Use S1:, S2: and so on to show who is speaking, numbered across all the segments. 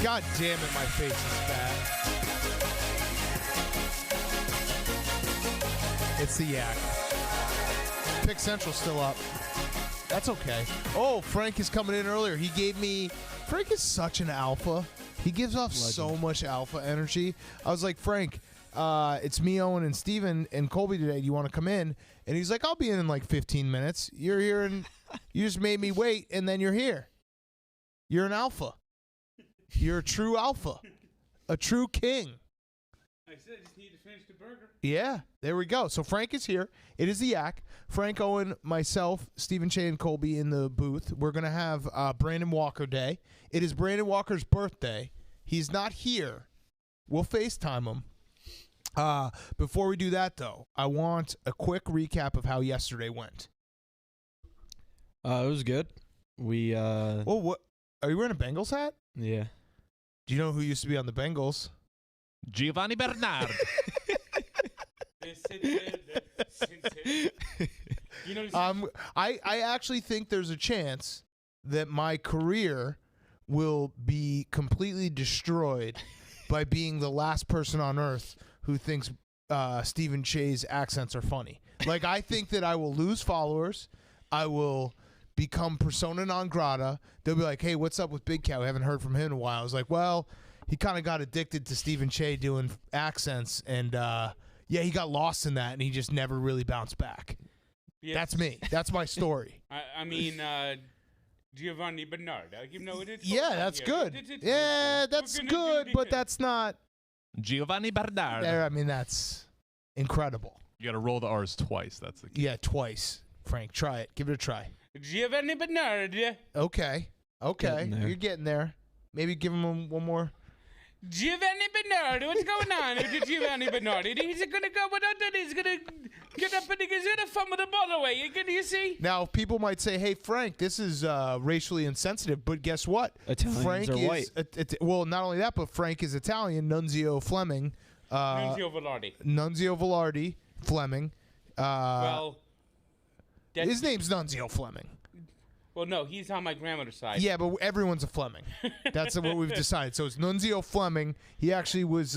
S1: God damn it, my face is bad. It's the yak. Pick Central's still up. That's okay. Oh, Frank is coming in earlier. Frank is such an alpha. He gives off so much alpha energy. I was like, Frank, it's me, Owen, and Steven and Colby today. Do you want to come in? And he's like, I'll be in like 15 minutes. You're here and you just made me wait, and then you're here. You're an alpha. You're a true alpha. A true king.
S2: I said I just need to finish the burger.
S1: Yeah, there we go. So Frank is here. It is the Yak. Frank, Owen, myself, Stephen Che, and Colby in the booth. We're going to have Brandon Walker Day. It is Brandon Walker's birthday. He's not here. We'll FaceTime him. Before we do that, though, I want a quick recap of how yesterday went.
S3: It was good. We
S1: Oh, what? Are you wearing a Bengals hat?
S3: Yeah.
S1: Do you know who used to be on the Bengals?
S4: Giovanni Bernard.
S2: You know,
S1: I actually think there's a chance that my career will be completely destroyed by being the last person on earth who thinks Stephen Che's accents are funny. Like, I think that I will lose followers. I will become persona non grata. They'll be like, hey, what's up with Big Cow? I haven't heard from him in a while. I was like, well, he kind of got addicted to Stephen Che doing accents, and yeah, he got lost in that, and he just never really bounced back.
S2: yes.
S1: That's me. That's my story.
S2: I mean, Giovanni Bernard. You know it.
S1: Yeah, that's good. Yeah, that's good, but that's not.
S4: Giovanni Bernard.
S1: I mean, that's incredible.
S4: You got to roll the R's twice. That's the key.
S1: Yeah, twice. Frank, try it. Give it a try.
S2: Giovanni Bernard.
S1: Okay.
S3: Getting there.
S1: You're getting there. Maybe give him one more.
S2: Giovanni Bernard, what's going on with Giovanni Bernard? He's gonna go he's gonna get up and he's gonna fumble the ball away. You see?
S1: Now, people might say, hey, Frank, this is racially insensitive, but guess what?
S3: Italians
S1: Frank
S3: are
S1: is,
S3: white.
S1: Well, not only that, but Frank is Italian. Nunzio Fleming.
S2: Nunzio Velarde.
S1: Nunzio Velarde Fleming.
S2: Well,
S1: his name's Nunzio Fleming.
S2: Well, no, he's on my grandmother's side.
S1: Yeah, but everyone's a Fleming. That's what we've decided. So it's Nunzio Fleming. He actually was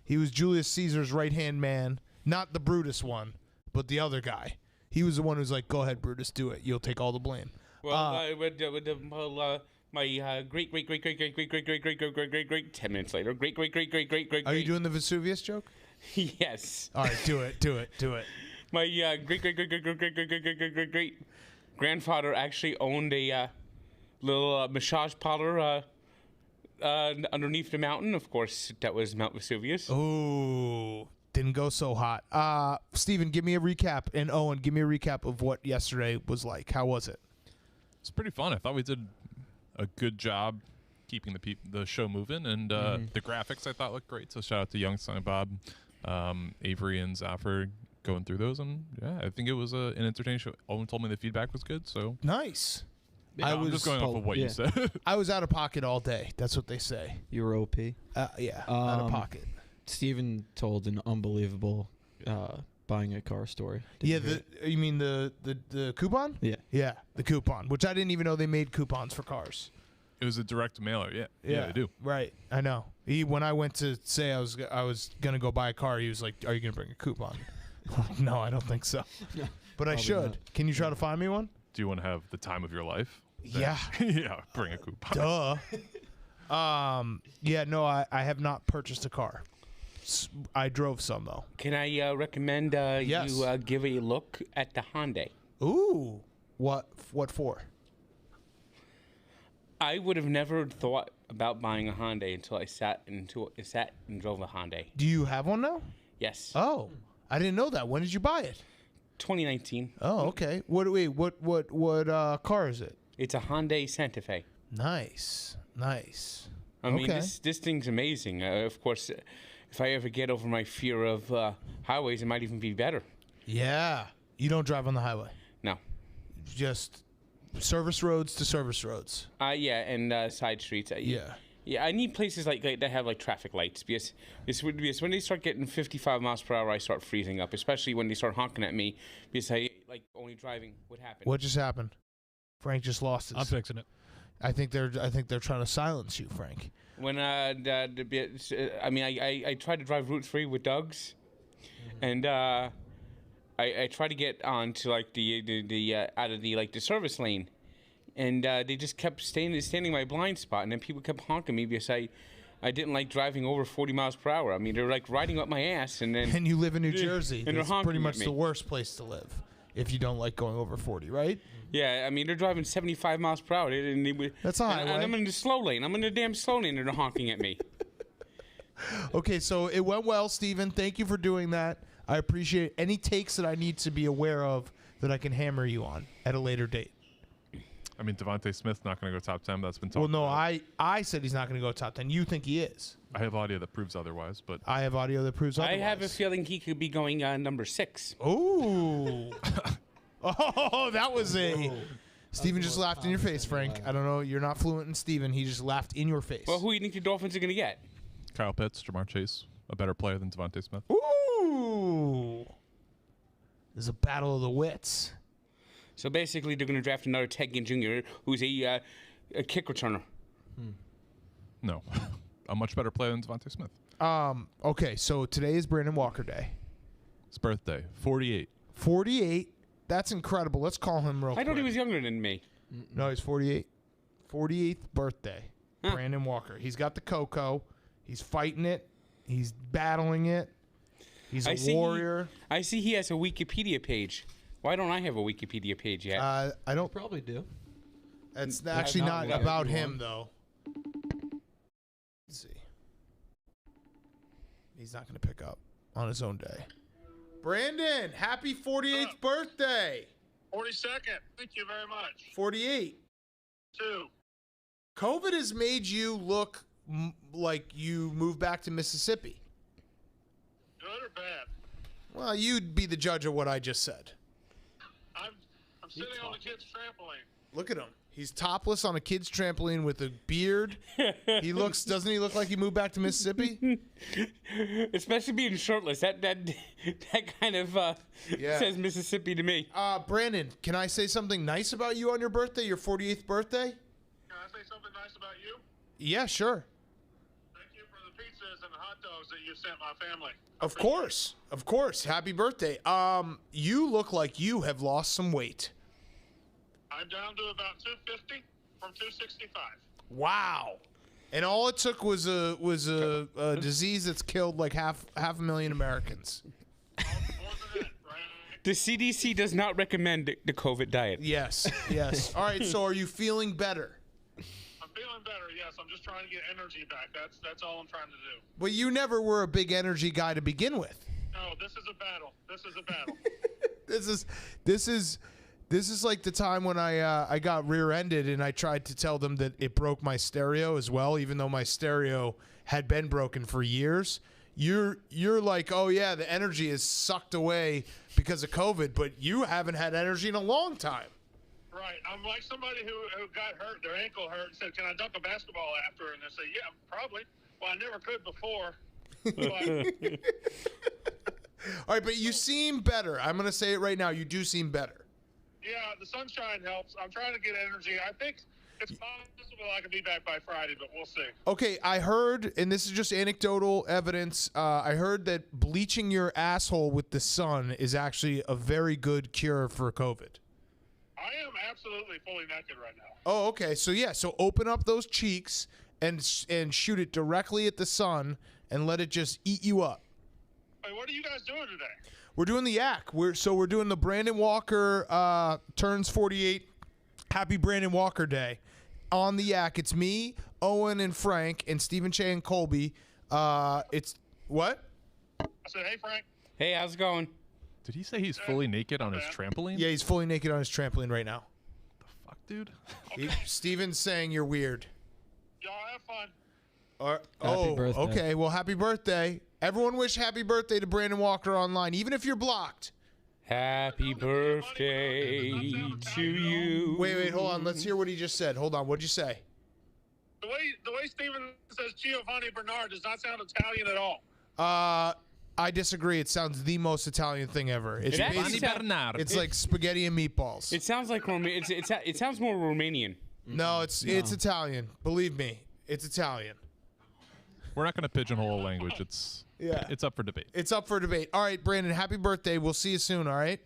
S1: Julius Caesar's right-hand man, not the Brutus one, but the other guy. He was the one who's like, go ahead, Brutus, do it. You'll take all the blame.
S2: Well, my great 10 minutes later, great.
S1: Are you doing the Vesuvius joke?
S2: Yes.
S1: All right, do it.
S2: My great grandfather actually owned a little massage parlor underneath the mountain. Of course, that was Mount Vesuvius.
S1: Oh, didn't go so hot. Steven, give me a recap, and Owen, give me a recap of what yesterday was like. How was it?
S4: It's pretty fun. I thought we did a good job keeping the show moving, and the graphics I thought looked great. So shout out to Young Son Bob, Avery, and Zaffer going through those, and yeah, I think it was an entertaining show. Owen told me the feedback was good, so
S1: Nice.
S4: yeah, I'm just going off of what you said.
S1: I was out of pocket all day. That's what they say.
S3: You were OP.
S1: Yeah, out of pocket.
S3: Steven told an unbelievable buying a car story. Did
S1: Yeah,
S3: you hear it?
S1: you mean the coupon?
S3: Yeah.
S1: Yeah, the coupon, which I didn't even know they made coupons for cars.
S4: It was a direct mailer. Yeah, they do.
S1: Right, I know. When I went to say I was gonna go buy a car, he was like, "Are you gonna bring a coupon?" I'm like, no, I don't think so. But I should.
S3: not.
S1: Can you try to find me one?
S4: Do you want to have the time of your life?
S1: Yeah.
S4: Yeah, bring a coupon.
S1: Duh. Yeah, no, I have not purchased a car. I drove some, though.
S2: Can I recommend
S1: Yes.
S2: you give a look at the Hyundai?
S1: Ooh. What for?
S2: I would have never thought about buying a Hyundai until I sat and drove a Hyundai.
S1: Do you have one now?
S2: Yes.
S1: Oh, I didn't know that. When did you buy it?
S2: 2019.
S1: Oh, okay. What car is it?
S2: It's a Hyundai Santa Fe.
S1: Nice.
S2: I mean,
S1: Okay.
S2: this thing's amazing. Of course, if I ever get over my fear of highways, it might even be better.
S1: Yeah. You don't drive on the highway.
S2: No.
S1: Just service roads to service roads.
S2: Yeah, and side streets.
S1: Yeah.
S2: Yeah, I need places like that have like traffic lights because when they start getting 55 miles per hour, I start freezing up. Especially when they start honking at me because I like only driving. What happened?
S1: What just happened? Frank just lost his.
S5: I'm fixing it.
S1: I think they're trying to silence you, Frank.
S2: When I tried to drive route 3 with Doug's, and I tried to get onto like the out of the service lane, and they just kept standing in my blind spot, and then people kept honking me because I didn't like driving over 40 miles per hour. I mean, they're like riding up my ass, and then
S1: And you live in New Jersey.
S2: and they're
S1: That's
S2: honking
S1: pretty
S2: at
S1: much
S2: me.
S1: the worst place to live if you don't like going over 40, right?
S2: Yeah, I mean, they're driving 75 miles per hour.
S1: That's a highway.
S2: And I'm in the slow lane. I'm in the damn slow lane, and they're honking at me.
S1: Okay, so it went well, Steven. Thank you for doing that. I appreciate it. Any takes that I need to be aware of that I can hammer you on at a later date.
S4: I mean, Devontae Smith not going to go top 10. That's been talked
S1: Well, no,
S4: about.
S1: I said he's not going to go top 10. You think he is.
S4: I have audio that proves otherwise, but
S1: I have audio that proves otherwise.
S2: I have a feeling he could be going number 6.
S1: Ooh. Oh, that was a... Steven just laughed in your face, Frank. I don't know. You're not fluent in Steven. He just laughed in your face.
S2: Well, who do you think the Dolphins are going to get?
S4: Kyle Pitts, Jamar Chase, a better player than Devontae Smith.
S1: Ooh. There's a battle of the wits.
S2: So basically, they're going to draft another Ted Ginn Jr., who's a kick returner.
S4: No, a much better player than Devontae Smith.
S1: Okay, so today is Brandon Walker Day.
S4: His birthday, 48.
S1: 48. That's incredible. Let's call him real quick.
S2: I thought he was younger than me.
S1: No, he's 48. 48th birthday.
S2: Huh.
S1: Brandon Walker. He's got the cocoa. He's fighting it. He's battling it. He's a warrior.
S2: I see he has a Wikipedia page. Why don't I have a Wikipedia page yet?
S1: I don't.
S3: Probably do.
S1: It's actually not
S3: not
S1: about
S3: everyone.
S1: him, though. Let's see. He's not going to pick up on his own day. Brandon, happy 48th birthday.
S5: 42nd. Thank you very much.
S1: 48.
S5: 2.
S1: COVID has made you look like you moved back to Mississippi.
S5: Good or bad?
S1: Well, you'd be the judge of what I just said.
S5: I'm sitting on the kids' trampoline.
S1: Look at him. He's topless on a kid's trampoline with a beard. Doesn't he look like he moved back to Mississippi?
S2: Especially being shirtless. That kind of
S1: Yeah.
S2: says Mississippi to me.
S1: Brandon, can I say something nice about you on your birthday, your 48th birthday?
S5: Can I say something nice about you?
S1: Yeah, sure.
S5: Thank you for the pizzas and the hot dogs that you sent my family.
S1: Of course. Of course. Happy birthday. You look like you have lost some weight.
S5: I'm down to about 250 from 265.
S1: Wow. And all it took was a disease that's killed like half a million Americans.
S5: More than that, right?
S2: The CDC does not recommend the COVID diet.
S1: Yes. Yes. All right, so are you feeling better?
S5: I'm feeling better, yes. I'm just trying to get energy back. That's all I'm trying to do.
S1: But you never were a big energy guy to begin with.
S5: No, this is a battle. This is a battle.
S1: This is like the time when I got rear-ended and I tried to tell them that it broke my stereo as well, even though my stereo had been broken for years. You're like, oh yeah, the energy is sucked away because of COVID, but you haven't had energy in a long time.
S5: Right. I'm like somebody who got hurt, their ankle hurt, and said, can I dunk a basketball after? And they say, yeah, probably. Well, I never could before. But
S1: All right, but you seem better. I'm going to say it right now. You do seem better.
S5: yeah, the sunshine helps. I'm trying to get energy. I think it's possible I could be back by Friday, but we'll see.
S1: Okay, I heard, and this is just anecdotal evidence, I heard that bleaching your asshole with the sun is actually a very good cure for COVID.
S5: I am absolutely fully naked right now.
S1: Oh, okay. So, yeah, so open up those cheeks and shoot it directly at the sun and let it just eat you up.
S5: Hey, what are you guys doing today?
S1: We're doing the yak. We're doing the Brandon Walker turns 48. Happy Brandon Walker Day. On the yak, it's me, Owen, and Frank, and Stephen Che and Colby. It's what?
S5: I said, hey, Frank.
S2: Hey, how's it going?
S4: Did he say he's fully naked on his trampoline?
S1: Yeah, he's fully naked on his trampoline right now.
S4: The fuck, dude?
S1: Steven's saying you're weird.
S5: Y'all have fun.
S3: Happy birthday.
S1: Okay. Well, happy birthday. Everyone wish happy birthday to Brandon Walker online, even if you're blocked.
S2: Happy birthday to you.
S1: Wait, hold on. Let's hear what he just said. Hold on. What'd you say?
S5: The way Steven says Giovanni Bernard does not sound Italian at all.
S1: I disagree. It sounds the most Italian thing ever. It's
S2: It
S1: basically,
S2: actually
S1: it's like spaghetti and meatballs.
S2: It sounds like it sounds more Romanian.
S1: No, it's Italian. Believe me, it's Italian.
S4: We're not going to pigeonhole a language. It's up for debate.
S1: It's up for debate. All right, Brandon, happy birthday. We'll see you soon, all right?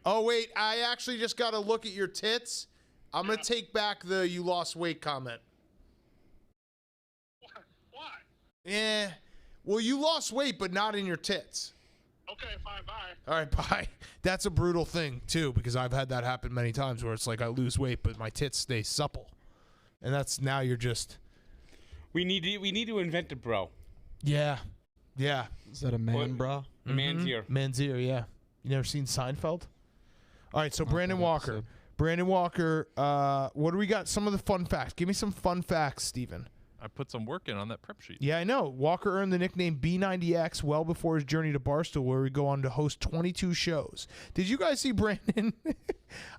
S1: Oh, wait, I actually just got to look at your tits. I'm going to take back the you lost weight comment.
S5: Why?
S1: Yeah. Well, you lost weight, but not in your tits.
S5: Okay, fine, bye.
S1: All right, bye. That's a brutal thing, too, because I've had that happen many times where it's like I lose weight, but my tits stay supple. And that's now you're just...
S2: We need to invent a bro.
S1: Yeah.
S3: Is that a man, bra?
S2: A man's ear.
S1: Man's ear, yeah. You never seen Seinfeld? All right, so Brandon
S3: that
S1: Walker.
S3: episode.
S1: Brandon Walker, what do we got? Some of the fun facts. Give me some fun facts, Steven.
S4: I put some work in on that prep sheet.
S1: Yeah, I know. Walker earned the nickname B90X well before his journey to Barstool, where he go on to host 22 shows. Did you guys see Brandon?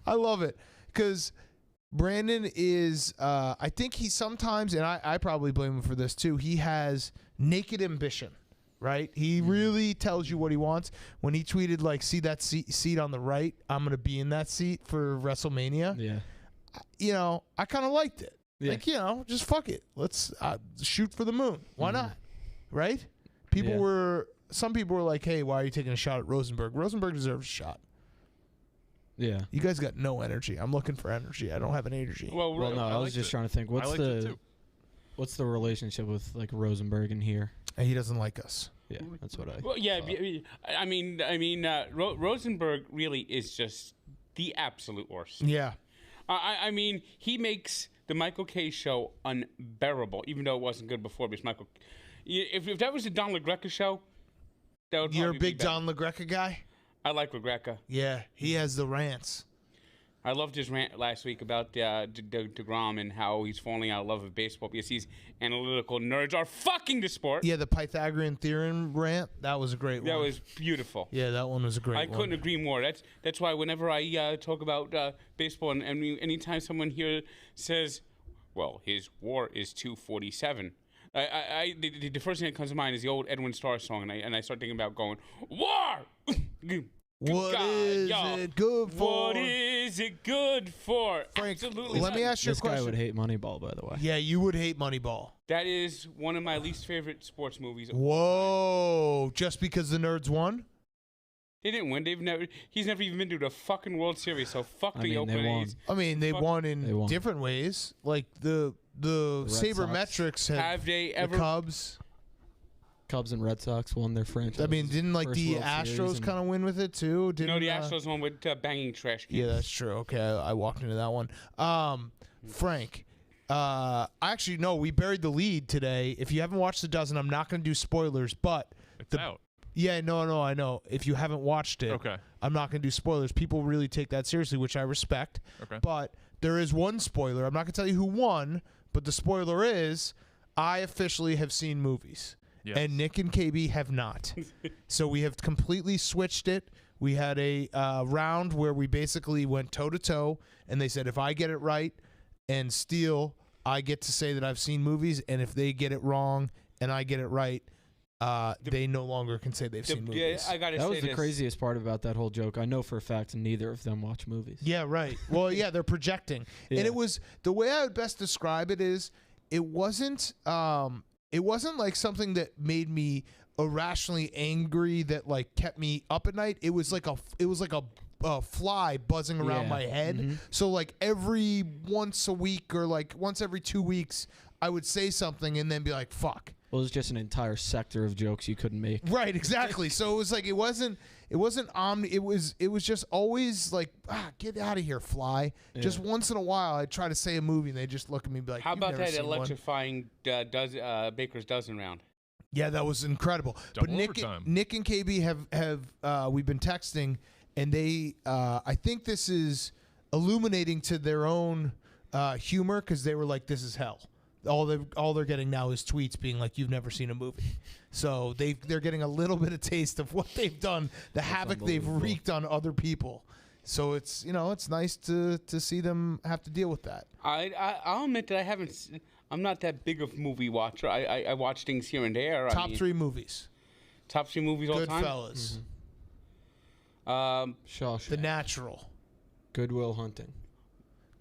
S1: I love it because Brandon is, I think he sometimes, and I probably blame him for this too, he has naked ambition, right? He really tells you what he wants. When he tweeted, like, see that seat on the right? I'm going to be in that seat for WrestleMania.
S3: Yeah.
S1: You know, I kind of liked it.
S3: Yeah.
S1: Like, you know, just fuck it. Let's shoot for the moon. Why not? Right? Some people were like, hey, why are you taking a shot at Rosenberg? Rosenberg deserves a shot.
S3: Yeah.
S1: You guys got no energy. I'm looking for energy. I don't have an energy.
S2: Well,
S3: Well, no, I was
S4: liked
S3: just
S4: it.
S3: trying to think.
S4: I liked it too.
S3: What's the relationship with like Rosenberg and here?
S1: And he doesn't like us.
S3: Yeah, that's what I.
S2: Well, yeah.
S3: thought.
S2: I mean, Rosenberg really is just the absolute worst.
S1: Yeah.
S2: I mean, he makes the Michael K show unbearable, even though it wasn't good before. Because Michael, if that was the Don LaGreca show, that would.
S1: You're a
S2: probably be
S1: big
S2: better.
S1: Don LaGreca guy?
S2: I like LaGreca.
S1: Yeah. He has the rants.
S2: I loved his rant last week about DeGrom and how he's falling out of love with baseball because these analytical nerds are fucking the sport.
S1: Yeah, the Pythagorean theorem rant. That was a great
S2: That
S1: one.
S2: was beautiful.
S1: Yeah, that one was a great
S2: I
S1: one.
S2: couldn't agree more. That's why whenever I talk about baseball, and anytime someone here says, "Well, his WAR is 247," the first thing that comes to mind is the old Edwin Starr song, and I start thinking about going WAR.
S1: What
S2: God,
S1: is
S2: y'all.
S1: it good for?
S2: What is it good for?
S1: Frank,
S2: Absolutely.
S1: let me
S2: nothing.
S1: ask you a
S3: This guy
S1: question.
S3: would hate Moneyball, by the way.
S1: Yeah, you would hate Moneyball.
S2: That is one of my least favorite sports movies.
S1: Whoa. Just because the nerds won?
S2: They didn't win. He's never even been to the fucking World Series. So fuck
S3: I
S2: the
S3: mean,
S2: Oakland
S3: they won.
S2: A's.
S1: I mean, they
S2: Fuck.
S1: won in
S3: They won.
S1: different ways. Like the
S3: Red
S1: sabermetrics
S2: Have they
S1: the
S2: ever?
S1: Cubs.
S3: Cubs and Red Sox won their franchise.
S1: I mean, didn't like
S3: first
S1: the
S3: World Series
S1: Astros
S3: and-
S1: kind of win with it too? Didn't,
S2: No, the Astros won with banging trash cans.
S1: Yeah, that's true. Okay, I walked into that one. Frank, actually, no, we buried the lead today. If you haven't watched The Dozen, I'm not going to do spoilers, but
S4: It's out.
S1: yeah, no, I know. If you haven't watched it,
S4: Okay.
S1: I'm not going to do spoilers. People really take that seriously, which I respect.
S4: Okay.
S1: But there is one spoiler. I'm not going to tell you who won, but the spoiler is I officially have seen movies.
S4: Yes.
S1: And Nick and KB have not. So we have completely switched it. We had a round where we basically went toe-to-toe, and they said if I get it right and Steele, I get to say that I've seen movies, and if they get it wrong and I get it right, they no longer can say they've seen movies.
S2: I gotta
S3: That
S2: say
S3: was the
S2: this.
S3: craziest part about that whole joke. I know for a fact neither of them watch movies.
S1: Yeah, right. Well, yeah, they're projecting. And
S3: Yeah.
S1: it was the way I would best describe it is it wasn't like something that made me irrationally angry that like kept me up at night. It was like a fly buzzing around
S3: Yeah.
S1: my head.
S3: Mhm.
S1: So like every once a week or like once every 2 weeks I would say something and then be like, fuck.
S3: Well, it was just an entire sector of jokes you couldn't make.
S1: Right, exactly. So it was like it wasn't omni. It was just always like, get out of here, fly. Just once in a while, I'd try to say a movie, and they just look at me and be like,
S2: How
S1: "You've
S2: about
S1: never
S2: that
S1: seen one."
S2: electrifying Baker's dozen round?
S1: Yeah, that was incredible. But
S4: Double overtime.
S1: Nick and KB have we've been texting, and they I think this is illuminating to their own humor because they were like, "This is hell." All they're getting now is tweets being like, "You've never seen a movie," so they're getting a little bit of taste of what they've done, the havoc they've
S3: unbelievable.
S1: wreaked on other people. So it's it's nice to see them have to deal with that.
S2: I'll admit that I'm not that big of a movie watcher. I watch things here and there.
S1: Top 3 movies:
S2: Top 3 movies all the time.
S1: Goodfellas,
S3: Shawshank,
S1: The Natural,
S3: Good Will Hunting.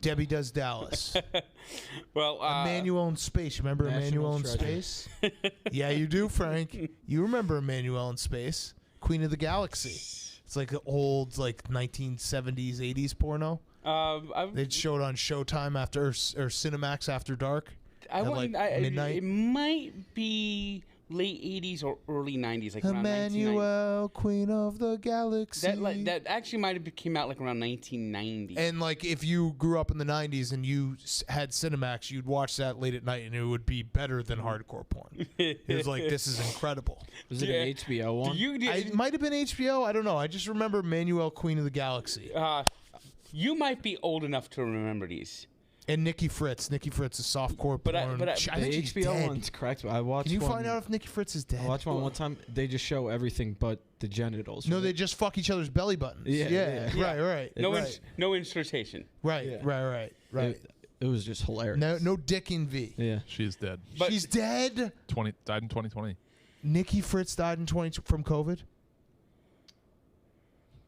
S1: Debbie Does Dallas.
S2: Well,
S1: Emmanuel in Space. You remember
S3: National
S1: Emmanuel in
S3: treasure.
S1: Space? Yeah, you do, Frank. You remember Emmanuel in Space. Queen of the Galaxy. It's like an old, like 1970s, 80s porno. They'd show it on Showtime after or Cinemax after dark. Midnight.
S2: It might be late 80s or early 90s, like around 1990.
S1: Emmanuel, Queen of the Galaxy.
S2: That actually might have came out like around 1990.
S1: And like if you grew up in the 90s and you had Cinemax, you'd watch that late at night and it would be better than hardcore porn. It was like, this is incredible.
S3: Was it an HBO one?
S1: It might have been HBO. I don't know. I just remember Emmanuel, Queen of the Galaxy.
S2: You might be old enough to remember these.
S1: And Nikki Fritz. Nikki Fritz is softcore porn.
S2: I
S3: the
S2: think
S1: she's
S3: HBO
S1: dead.
S3: one's correct. I watched.
S1: Can you
S3: one,
S1: find out if Nikki Fritz is dead?
S3: I watched one time. They just show everything but the genitals.
S1: No,
S3: right?
S1: they just fuck each other's belly buttons.
S3: Yeah.
S1: Right.
S2: No insertion.
S1: Right.
S3: It was just hilarious.
S1: No dick in V.
S3: Yeah.
S4: She's dead.
S2: But-
S1: She's dead.
S4: Died in 2020.
S1: Nikki Fritz died in from COVID.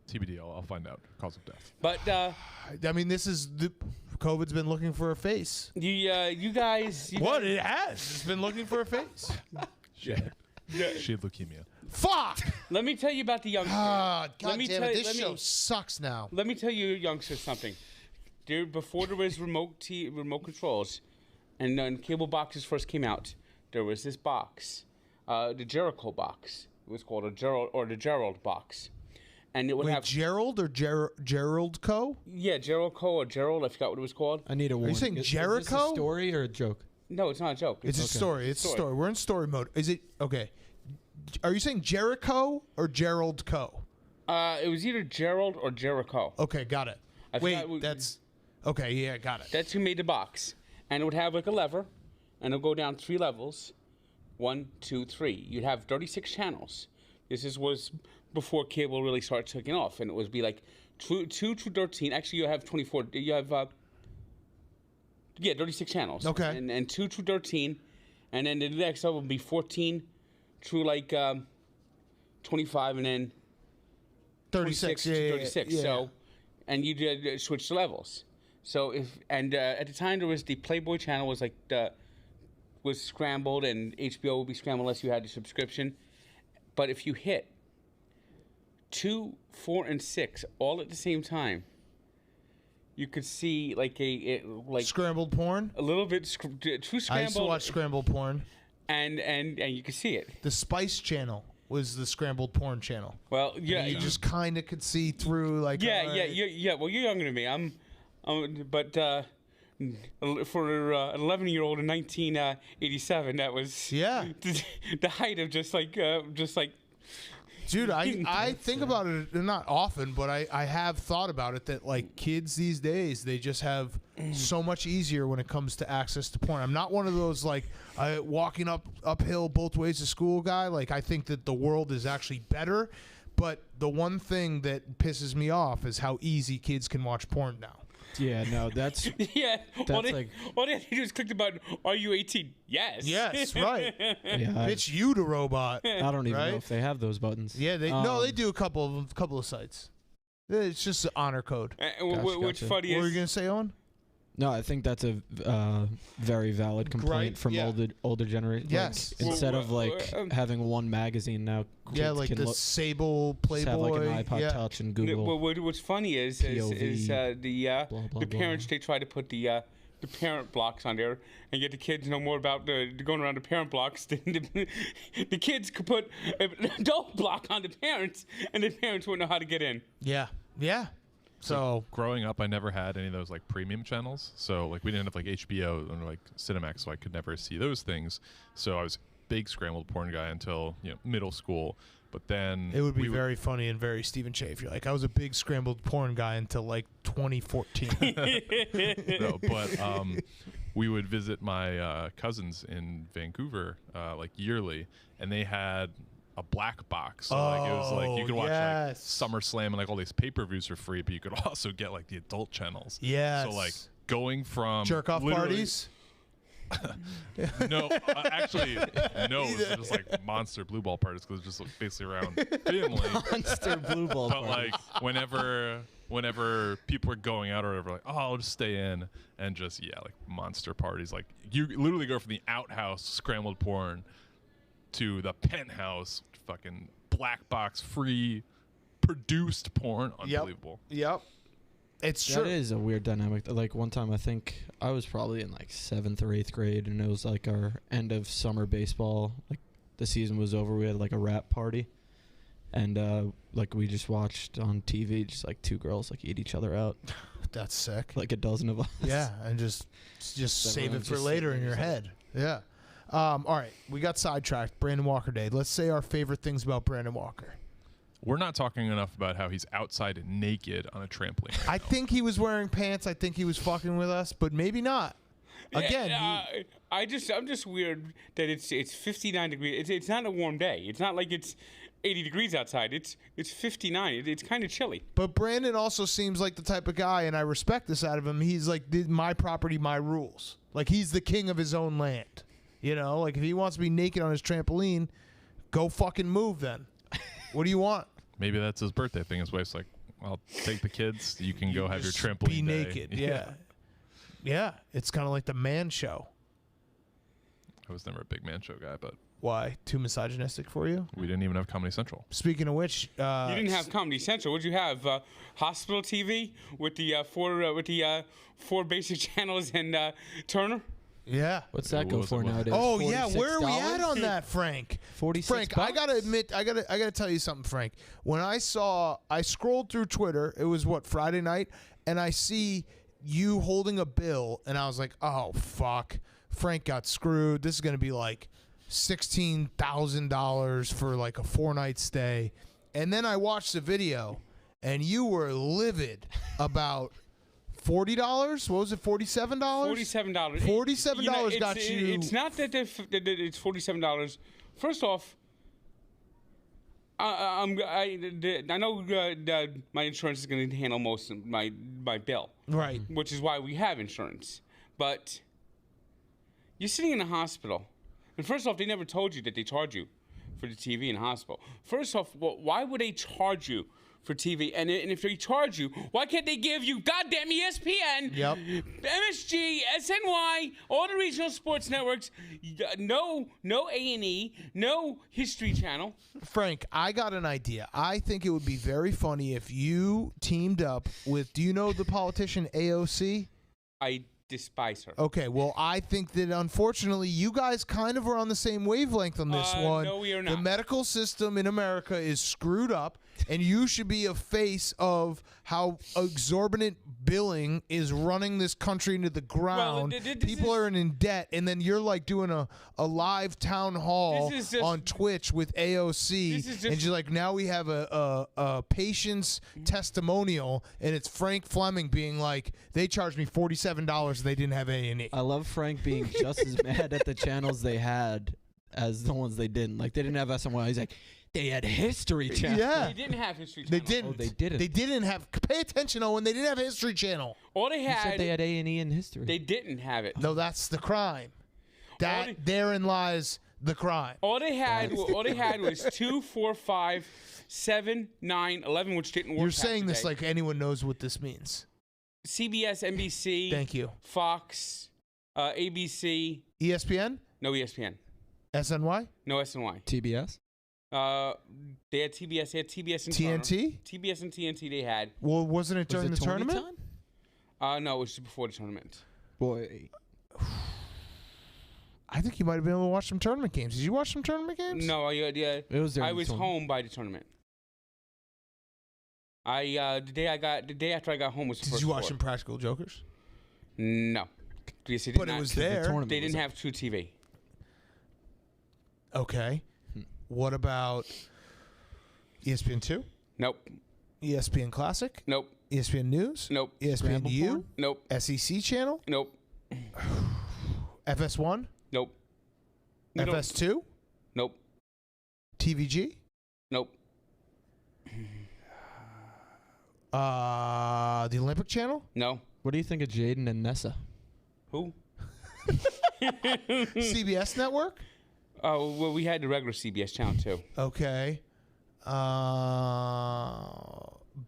S4: TBD. I'll find out. Cause of death.
S2: But
S1: I mean, COVID's been looking for a face.
S2: you guys.
S1: What? It has. It's been looking for a face.
S4: She had leukemia.
S1: Fuck!
S2: Let me tell you about the youngsters.
S1: God
S2: Let me
S1: damn
S2: tell
S1: it.
S2: you-
S1: This show sucks now.
S2: Let me tell you, youngsters, something. Before there was remote controls, and cable boxes first came out, there was this box, the Jericho box. It was called the Gerald box, and it would have
S1: Gerald or Gerald Co?
S2: Gerald Co or Gerald. I forgot what it was called.
S3: I need a warning.
S1: saying
S3: Is this
S1: Jericho?
S3: a story or a joke?
S2: No, it's not a joke.
S1: It's a story. It's a story. We're in story mode. Is it okay? Are you saying Jericho or Gerald Co?
S2: It was either Gerald or Jericho.
S1: Okay, got it.
S2: I
S1: Wait,
S2: forgot
S1: that's okay. Yeah, got it.
S2: That's who made the box, and it would have like a lever, and it'll go down 3 levels, 1, 2, 3. You'd have 36 channels. Was before cable really started taking off, and it would be like 2 to 13. Actually, you have 24. You have 36 channels.
S1: Okay.
S2: And 2 to 13, and then the next level would be 14 through like 25, and then
S1: 36
S2: to 36. So, and you did switch the levels. So at the time there was the Playboy channel was Scrambled, and HBO would be Scrambled unless you had the subscription. But if you hit 2, 4, and 6 all at the same time, you could see like
S1: scrambled porn.
S2: a little bit true Scrambled.
S1: I used to watch scrambled porn.
S2: and you could see it.
S1: The Spice Channel was the scrambled porn channel.
S2: Well, yeah,
S1: You just kind of could see through, like.
S2: yeah.
S1: all right.
S2: Well, you're younger than me. But for an 11-year-old in 1987, that was the height of just like.
S1: Dude, I think about it not often, but I have thought about it that like kids these days, they just have so much easier when it comes to access to porn. I'm not one of those like walking uphill both ways to school guy. Like I think that the world is actually better, but the one thing that pisses me off is how easy kids can watch porn now.
S3: Yeah, no, that's
S2: Yeah. All they
S3: like-
S2: had to do is click the button. Are you 18? Yes.
S1: Yes, right.
S3: yeah.
S1: Bitch, you the robot.
S3: I don't even
S1: Right?
S3: know if they have those buttons.
S1: Yeah, they do a couple of sites. It's just an honor code.
S2: What's
S3: Gotcha.
S2: funny
S1: What were
S2: is
S1: you gonna say, Owen?
S3: No, I think that's a very valid complaint
S1: Right,
S3: from
S1: yeah.
S3: older generation.
S1: Yes.
S3: Instead of like
S2: Well,
S3: having one magazine now, kids
S1: Yeah, like
S3: can
S1: the Sable
S3: just have
S1: Playboy.
S3: like an iPod
S1: yeah.
S3: Touch and
S2: no,
S3: Google.
S2: what's funny is the
S3: blah, blah,
S2: the
S3: blah.
S2: parents, they try to put the parent blocks on there and get the kids know more about going around the parent blocks than the kids could put an adult block on the parents, and the parents wouldn't know how to get in.
S1: Yeah. So
S4: Growing up, I never had any of those like premium channels. So like we didn't have like HBO or like Cinemax, so I could never see those things. So I was a big scrambled porn guy until middle school. But then
S1: it would be very funny and very Stephen Chafe. You're like, I was a big scrambled porn guy until like 2014.
S4: No, but we would visit my cousins in Vancouver like yearly, and they had a black box. So like it was like you could watch like SummerSlam and like all these pay-per-views for free, but you could also get like the adult channels.
S1: Yes.
S4: So like going from
S1: Jerk off
S4: literally-
S1: parties.
S4: No, actually, no. It was just like monster blue ball parties because it's just like, basically around family.
S3: Monster blue ball.
S4: But like whenever whenever people are going out or whatever, like, oh, I'll just stay in and just like monster parties. Like you literally go from the outhouse scrambled porn to the penthouse fucking black box free produced porn. Unbelievable.
S1: Yep. It's
S3: That
S1: true.
S3: is a weird dynamic. Like one time, I think I was probably in like 7th or 8th grade, and it was like our end of summer baseball. Like the season was over, we had like a rap party, and like we just watched on TV, just like 2 girls like eat each other out,
S1: That's sick.
S3: like a dozen of us.
S1: Yeah, and just save
S3: Everyone
S1: it for
S3: just
S1: later
S3: sitting
S1: in your
S3: there.
S1: head. Yeah. All right, we got sidetracked. Brandon Walker Day. Let's say our favorite things about Brandon Walker.
S4: We're not talking enough about how he's outside naked on a trampoline.
S1: I think he was wearing pants. I think he was fucking with us, but maybe not. Again,
S2: I'm just weird that it's 59 degrees. It's not a warm day. It's not like it's 80 degrees outside. It's 59. It's kind of chilly.
S1: but Brandon also seems like the type of guy, and I respect this out of him. He's like, my property, my rules. Like he's the king of his own land. You know, like if he wants to be naked on his trampoline, go fucking move then. What do you want?
S4: Maybe that's his birthday thing. His wife's like, I'll take the kids. You can go have your
S1: Just
S4: trampoline
S1: Be
S4: day."
S1: naked. Yeah. Yeah. It's kind of like the man show.
S4: I was never a big man show guy, but
S1: Why? Too misogynistic for you?
S4: we didn't even have Comedy Central.
S1: Speaking of which,
S2: You didn't have Comedy Central. What'd you have? Hospital TV with the four basic channels and Turner.
S1: yeah.
S3: What's that
S4: What
S3: go
S4: was it,
S3: for
S4: what was it?
S3: nowadays?
S1: Oh yeah, where are we at
S3: $46?
S1: on that, Frank?
S3: 46
S1: Frank, I
S3: bucks?
S1: gotta admit, I gotta tell you something, Frank. When I scrolled through Twitter, it was Friday night, and I see you holding a bill, and I was like, oh fuck, Frank got screwed. This is gonna be like $16,000 for like a 4-night stay, and then I watched the video, and you were livid about. $40? What was it? $47?
S2: $47.
S1: $47 got you.
S2: It's not that it's $47. First off, I know my insurance is going to handle most of my bill,
S1: Right.
S2: which is why we have insurance. But you're sitting in a hospital, and first off, they never told you that they charge you for the TV in the hospital. First off, why would they charge you for TV? And if they charge you, why can't they give you goddamn ESPN,
S1: Yep.
S2: MSG, SNY, all the regional sports networks, no A&E, no History Channel?
S1: Frank, I got an idea. I think it would be very funny if you teamed up with, do you know the politician AOC?
S2: I despise her.
S1: Okay, well, I think that unfortunately you guys kind of are on the same wavelength on this one.
S2: No, we are
S1: The
S2: not.
S1: medical system in America is screwed up, and you should be a face of how exorbitant billing is running this country into the ground. People are in debt, and then you're like doing a live town hall
S2: This is just-
S1: on Twitch with AOC,
S2: This is just-
S1: and you're like, now we have a patient's testimonial, and it's Frank Fleming being like, they charged me $47 and they didn't have A&E.
S3: I love Frank being just as mad at the channels they had as the ones they didn't. Like they didn't have SNY. He's like, they had History Channel.
S1: Yeah.
S2: They didn't have History
S1: They
S2: Channel.
S1: didn't.
S3: Oh, they didn't.
S1: They didn't have. Pay attention, Owen. They didn't have a History Channel.
S2: All they
S3: You
S2: had,
S3: said they had A&E in history.
S2: they didn't have it.
S1: No, that's the crime.
S2: All they-
S1: Therein lies the crime.
S2: All they had was 2, 4, 5, 7, 9, 11, which didn't work.
S1: You're
S2: half
S1: saying
S2: the
S1: this
S2: day.
S1: like anyone knows what this means.
S2: CBS, NBC,
S1: Thank you.
S2: Fox, ABC,
S1: ESPN,
S2: no ESPN,
S1: SNY,
S2: no SNY.
S3: TBS.
S2: They had TBS, they had TBS and Turner.
S1: TNT.
S2: TBS and TNT they had.
S1: Well, wasn't it during
S3: Was
S1: the
S3: it Tony
S1: tournament?
S3: time?
S2: No, it was just before the tournament.
S3: Boy.
S1: I think you might have been able to watch some tournament games. Did you watch some tournament games?
S2: No, yeah,
S3: It was during
S2: I
S3: the
S2: was
S3: tournament.
S2: home by the tournament. The day after I got home was the
S1: Did
S2: first
S1: you watch
S2: four.
S1: some Practical Jokers?
S2: No, because they did
S1: But it
S2: not-
S1: was
S3: The
S1: there.
S3: tournament
S2: They
S3: was
S2: didn't
S3: up.
S2: have True TV.
S1: Okay. What about ESPN2?
S2: Nope,
S1: ESPN Classic?
S2: nope,
S1: ESPN News?
S2: nope,
S1: ESPN U?
S3: porn?
S2: nope,
S1: SEC Channel?
S2: nope,
S1: FS1?
S2: nope. You don't-
S1: FS2?
S2: Nope,
S1: TVG?
S2: nope.
S1: The Olympic Channel?
S2: No.
S3: What do you think of Jaden and Nessa?
S2: Who?
S1: CBS Network?
S2: Oh, well, we had the regular CBS channel too.
S1: Okay.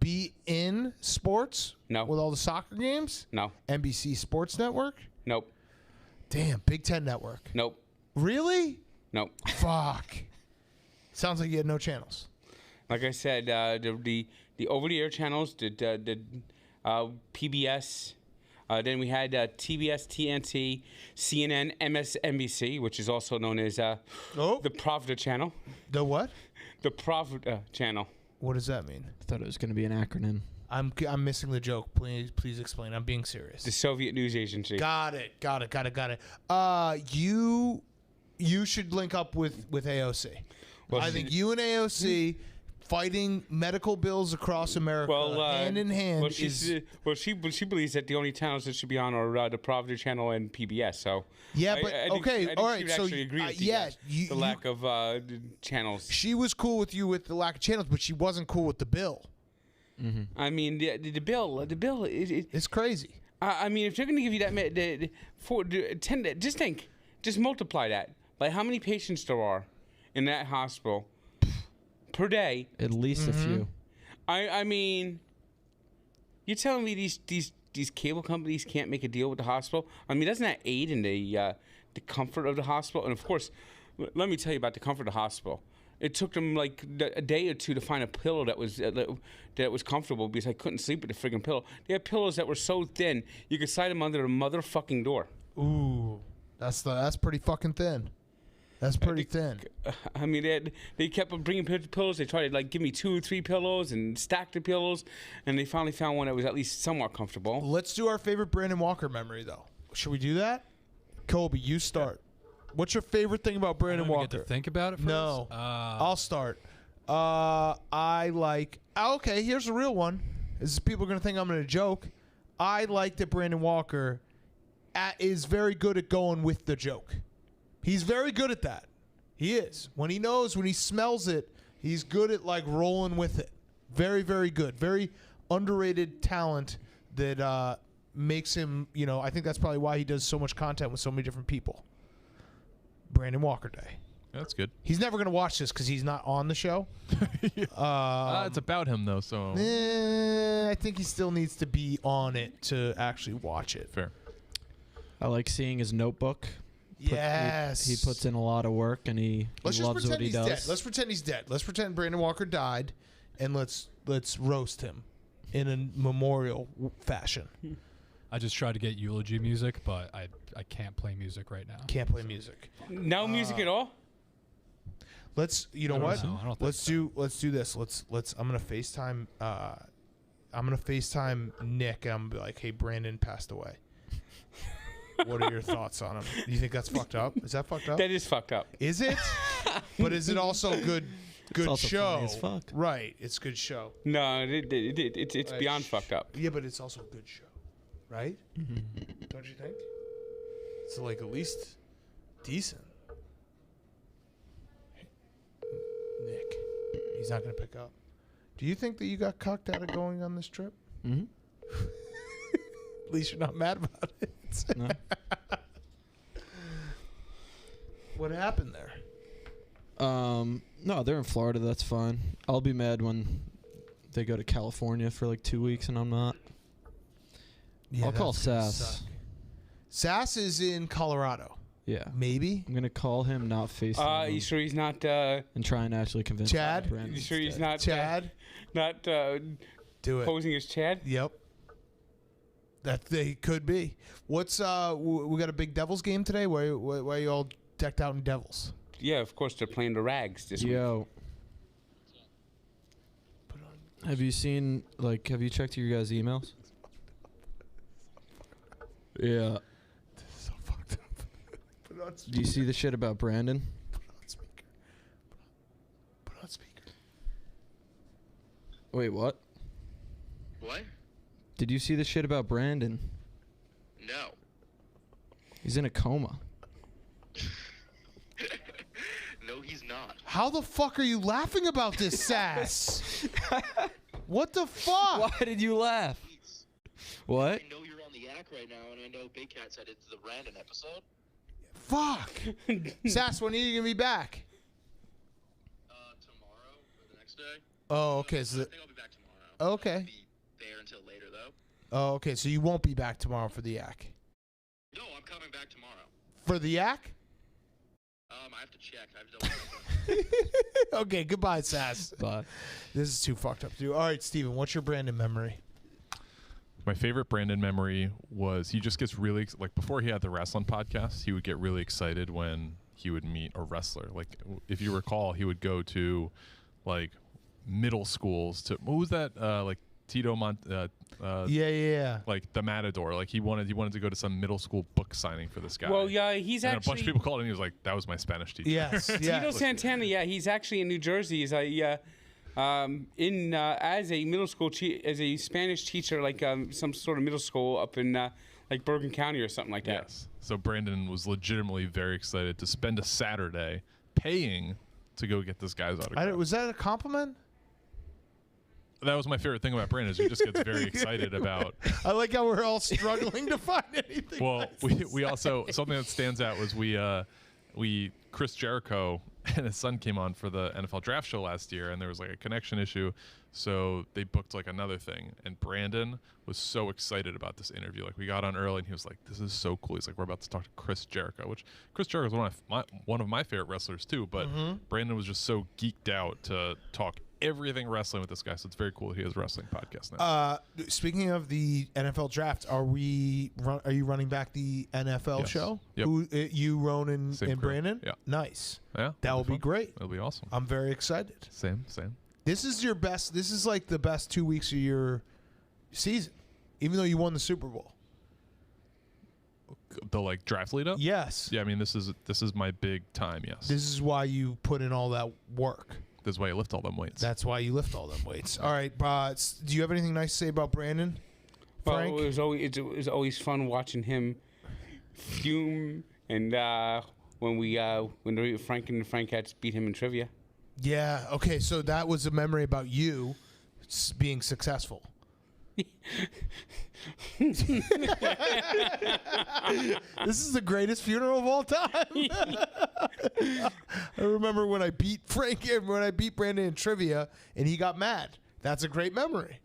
S1: be in sports?
S2: No.
S1: With all the soccer games?
S2: No.
S1: NBC Sports Network?
S2: Nope.
S1: Damn, Big Ten Network.
S2: Nope.
S1: Really?
S2: Nope.
S1: Fuck. Sounds like you had no channels.
S2: Like I said, the over-the-air channels did PBS. Then we had TBS, TNT, CNN, MSNBC, which is also known as the Pravda channel.
S1: The what?
S2: The Pravda channel.
S1: What does that mean?
S3: I thought it was going to be an acronym.
S1: I'm missing the joke. Please explain. I'm being serious.
S2: The Soviet news agency.
S1: Got it. You should link up with AOC.
S2: Well,
S1: I think you and AOC fighting medical bills across America hand in hand.
S2: Well, she believes that the only channels that should be on are the Pravda channel and PBS. So
S1: yeah, but
S2: I think
S1: all right.
S2: she would
S1: So
S2: actually agree with the lack of channels.
S1: She was cool with you with the lack of channels, but she wasn't cool with the bill.
S3: Mm-hmm.
S2: I mean, the bill.
S1: It's crazy.
S2: I mean, if they're going to give you that just multiply that by how many patients there are in that hospital per day.
S3: At least a few.
S2: I mean, you're telling me these cable companies can't make a deal with the hospital? I mean, doesn't that aid in the comfort of the hospital? And of course, let me tell you about the comfort of the hospital. It took them like a day or two to find a pillow that was comfortable because I couldn't sleep with the friggin' pillow. They had pillows that were so thin you could slide them under the motherfucking door.
S1: Ooh, that's pretty fucking thin. That's pretty thin.
S2: I mean, they kept bringing pillows. They tried to like give me 2 or 3 pillows and stack the pillows, and they finally found one that was at least somewhat comfortable.
S1: Let's do our favorite Brandon Walker memory, though. Should we do that? Kobe, you start. What's your favorite thing about Brandon Walker?
S6: Get to think about it first?
S1: No, I'll start. I like. Okay, here's a real one. People are gonna think I'm gonna joke. I like that Brandon Walker is very good at going with the joke. He's very good at that. He is. When he smells it, he's good at like rolling with it. Very, very good. Very underrated talent that makes him. I think that's probably why he does so much content with so many different people. Brandon Walker Day.
S4: That's good.
S1: He's never going to watch this because he's not on the show.
S4: It's about him, though, so...
S1: I think he still needs to be on it to actually watch it.
S4: Fair.
S3: I like seeing his notebook.
S1: Yes.
S3: He puts in a lot of work, and he loves what he does.
S1: Dead. Let's pretend he's dead. Let's pretend Brandon Walker died, and let's roast him in a memorial fashion.
S6: I just tried to get eulogy music, but I can't play music right now.
S1: Can't play music.
S2: No music at all?
S1: Let's. You know what?
S6: I don't think
S1: Let's do this. Let's. I'm gonna FaceTime. I'm gonna FaceTime Nick, and I'm gonna be like, "Hey, Brandon passed away. What are your thoughts on him? Do you think that's fucked up? Is that fucked up?
S2: That is fucked up.
S1: Is it? But is it also good? Good
S3: also
S1: show.
S3: funny as fuck.
S1: Right. It's good show.
S2: No, it's beyond fucked up.
S1: Yeah, but it's also a good show. Right? Don't you think? It's like at least decent. Nick, he's not going to pick up. Do you think that you got cucked out of going on this trip?
S3: Mm-hmm.
S1: At least you're not mad about it.
S3: No.
S1: What happened there?
S3: No, they're in Florida. That's fine. I'll be mad when they go to California for like 2 weeks and I'm not.
S1: Yeah,
S3: I'll call
S1: that's gonna
S3: Sass.
S1: suck. Sass is in Colorado.
S3: Yeah.
S1: Maybe.
S3: I'm gonna call him, not FaceTime
S2: You
S3: him,
S2: sure he's not?
S3: and try and actually convince
S1: Chad?
S3: Brandon
S2: You sure he's
S3: instead.
S2: not?
S1: Chad,
S2: Not
S1: do it.
S2: posing as Chad?
S1: Yep. That they could be. What's we got a big Devils game today? Why are you all decked out in Devils?
S2: Yeah, of course they're playing the Rags this week.
S3: Yo. Have you seen, have you checked your guys' emails? Yeah.
S1: This is so fucked up. Put it on speaker.
S3: Do you see the shit about Brandon?
S1: Put it on speaker. Put it on speaker.
S3: Wait, what?
S7: What?
S3: Did you see the shit about Brandon?
S7: No.
S3: He's in a coma.
S7: No, he's not.
S1: How the fuck are you laughing about this, Sass? What the fuck?
S3: Why did you laugh?
S7: Please.
S3: What?
S7: I know you're on the yak right now, and I know Big Cat said it's the Brandon episode.
S1: Fuck. Sass, when are you gonna be back?
S7: Tomorrow or the next day.
S1: Oh, okay.
S7: I
S1: So
S7: think I'll be back tomorrow.
S1: Okay.
S7: Be there until later, though.
S1: Oh, okay. So you won't be back tomorrow for the yak.
S7: No, I'm coming back tomorrow.
S1: For the yak?
S7: I have to check. I have to
S1: Okay. Goodbye, Sass.
S3: But
S1: This is too fucked up, dude. All right, Steven, what's your Brandon memory?
S4: My favorite Brandon memory was he just gets really like before he had the wrestling podcast, he would get really excited when he would meet a wrestler. Like if you recall, he would go to like middle schools to what was that like Tito
S1: Yeah.
S4: like the Matador. Like he wanted to go to some middle school book signing for this guy.
S2: Well, yeah, he's
S4: and
S2: actually.
S4: a bunch of people called him. He was like, "That was my Spanish teacher."
S1: Yes.
S2: Tito
S1: Yeah.
S2: Santana, yeah, he's actually in New Jersey. He's as a middle school as a Spanish teacher, like some sort of middle school up in like Bergen County or something like that.
S4: Yes. So Brandon was legitimately very excited to spend a Saturday paying to go get this guy's autograph.
S1: Was that a compliment?
S4: That was my favorite thing about Brandon is he just gets very excited about.
S1: I like how we're all struggling to find anything.
S4: Well, we also something that stands out was we Chris Jericho and his son came on for the NFL draft show last year, and there was like a connection issue, so they booked like another thing. And Brandon was so excited about this interview. Like we got on early, and he was like, "This is so cool." He's like, "We're about to talk to Chris Jericho," which Chris Jericho is one of my favorite wrestlers too. But Brandon was just so geeked out to talk everything wrestling with this guy. So it's very cool that he has a wrestling podcast now.
S1: Speaking of the NFL draft, are you running back the NFL
S4: Yes.
S1: show?
S4: Yep.
S1: You, Ronan,
S4: Same
S1: and
S4: crew.
S1: Brandon?
S4: Yeah.
S1: Nice.
S4: Yeah,
S1: That will be
S4: fun.
S1: great.
S4: It'll be awesome.
S1: I'm very excited.
S4: Same.
S1: This is like the best 2 weeks of your season, even though you won the Super Bowl.
S4: The like draft lead up.
S1: Yes.
S4: Yeah, I mean this is my big time. Yes.
S1: This is why you put in all that work.
S4: This is why you lift all them weights.
S1: That's why you lift all them weights. All right. Do you have anything nice to say about Brandon?
S2: Well,
S1: Frank?
S2: it was always fun watching him fume, and when Frank and the Frankettes beat him in trivia.
S1: Yeah. Okay. So that was a memory about you being successful. This is the greatest funeral of all time. I remember when I beat Brandon in trivia and he got mad. That's a great memory.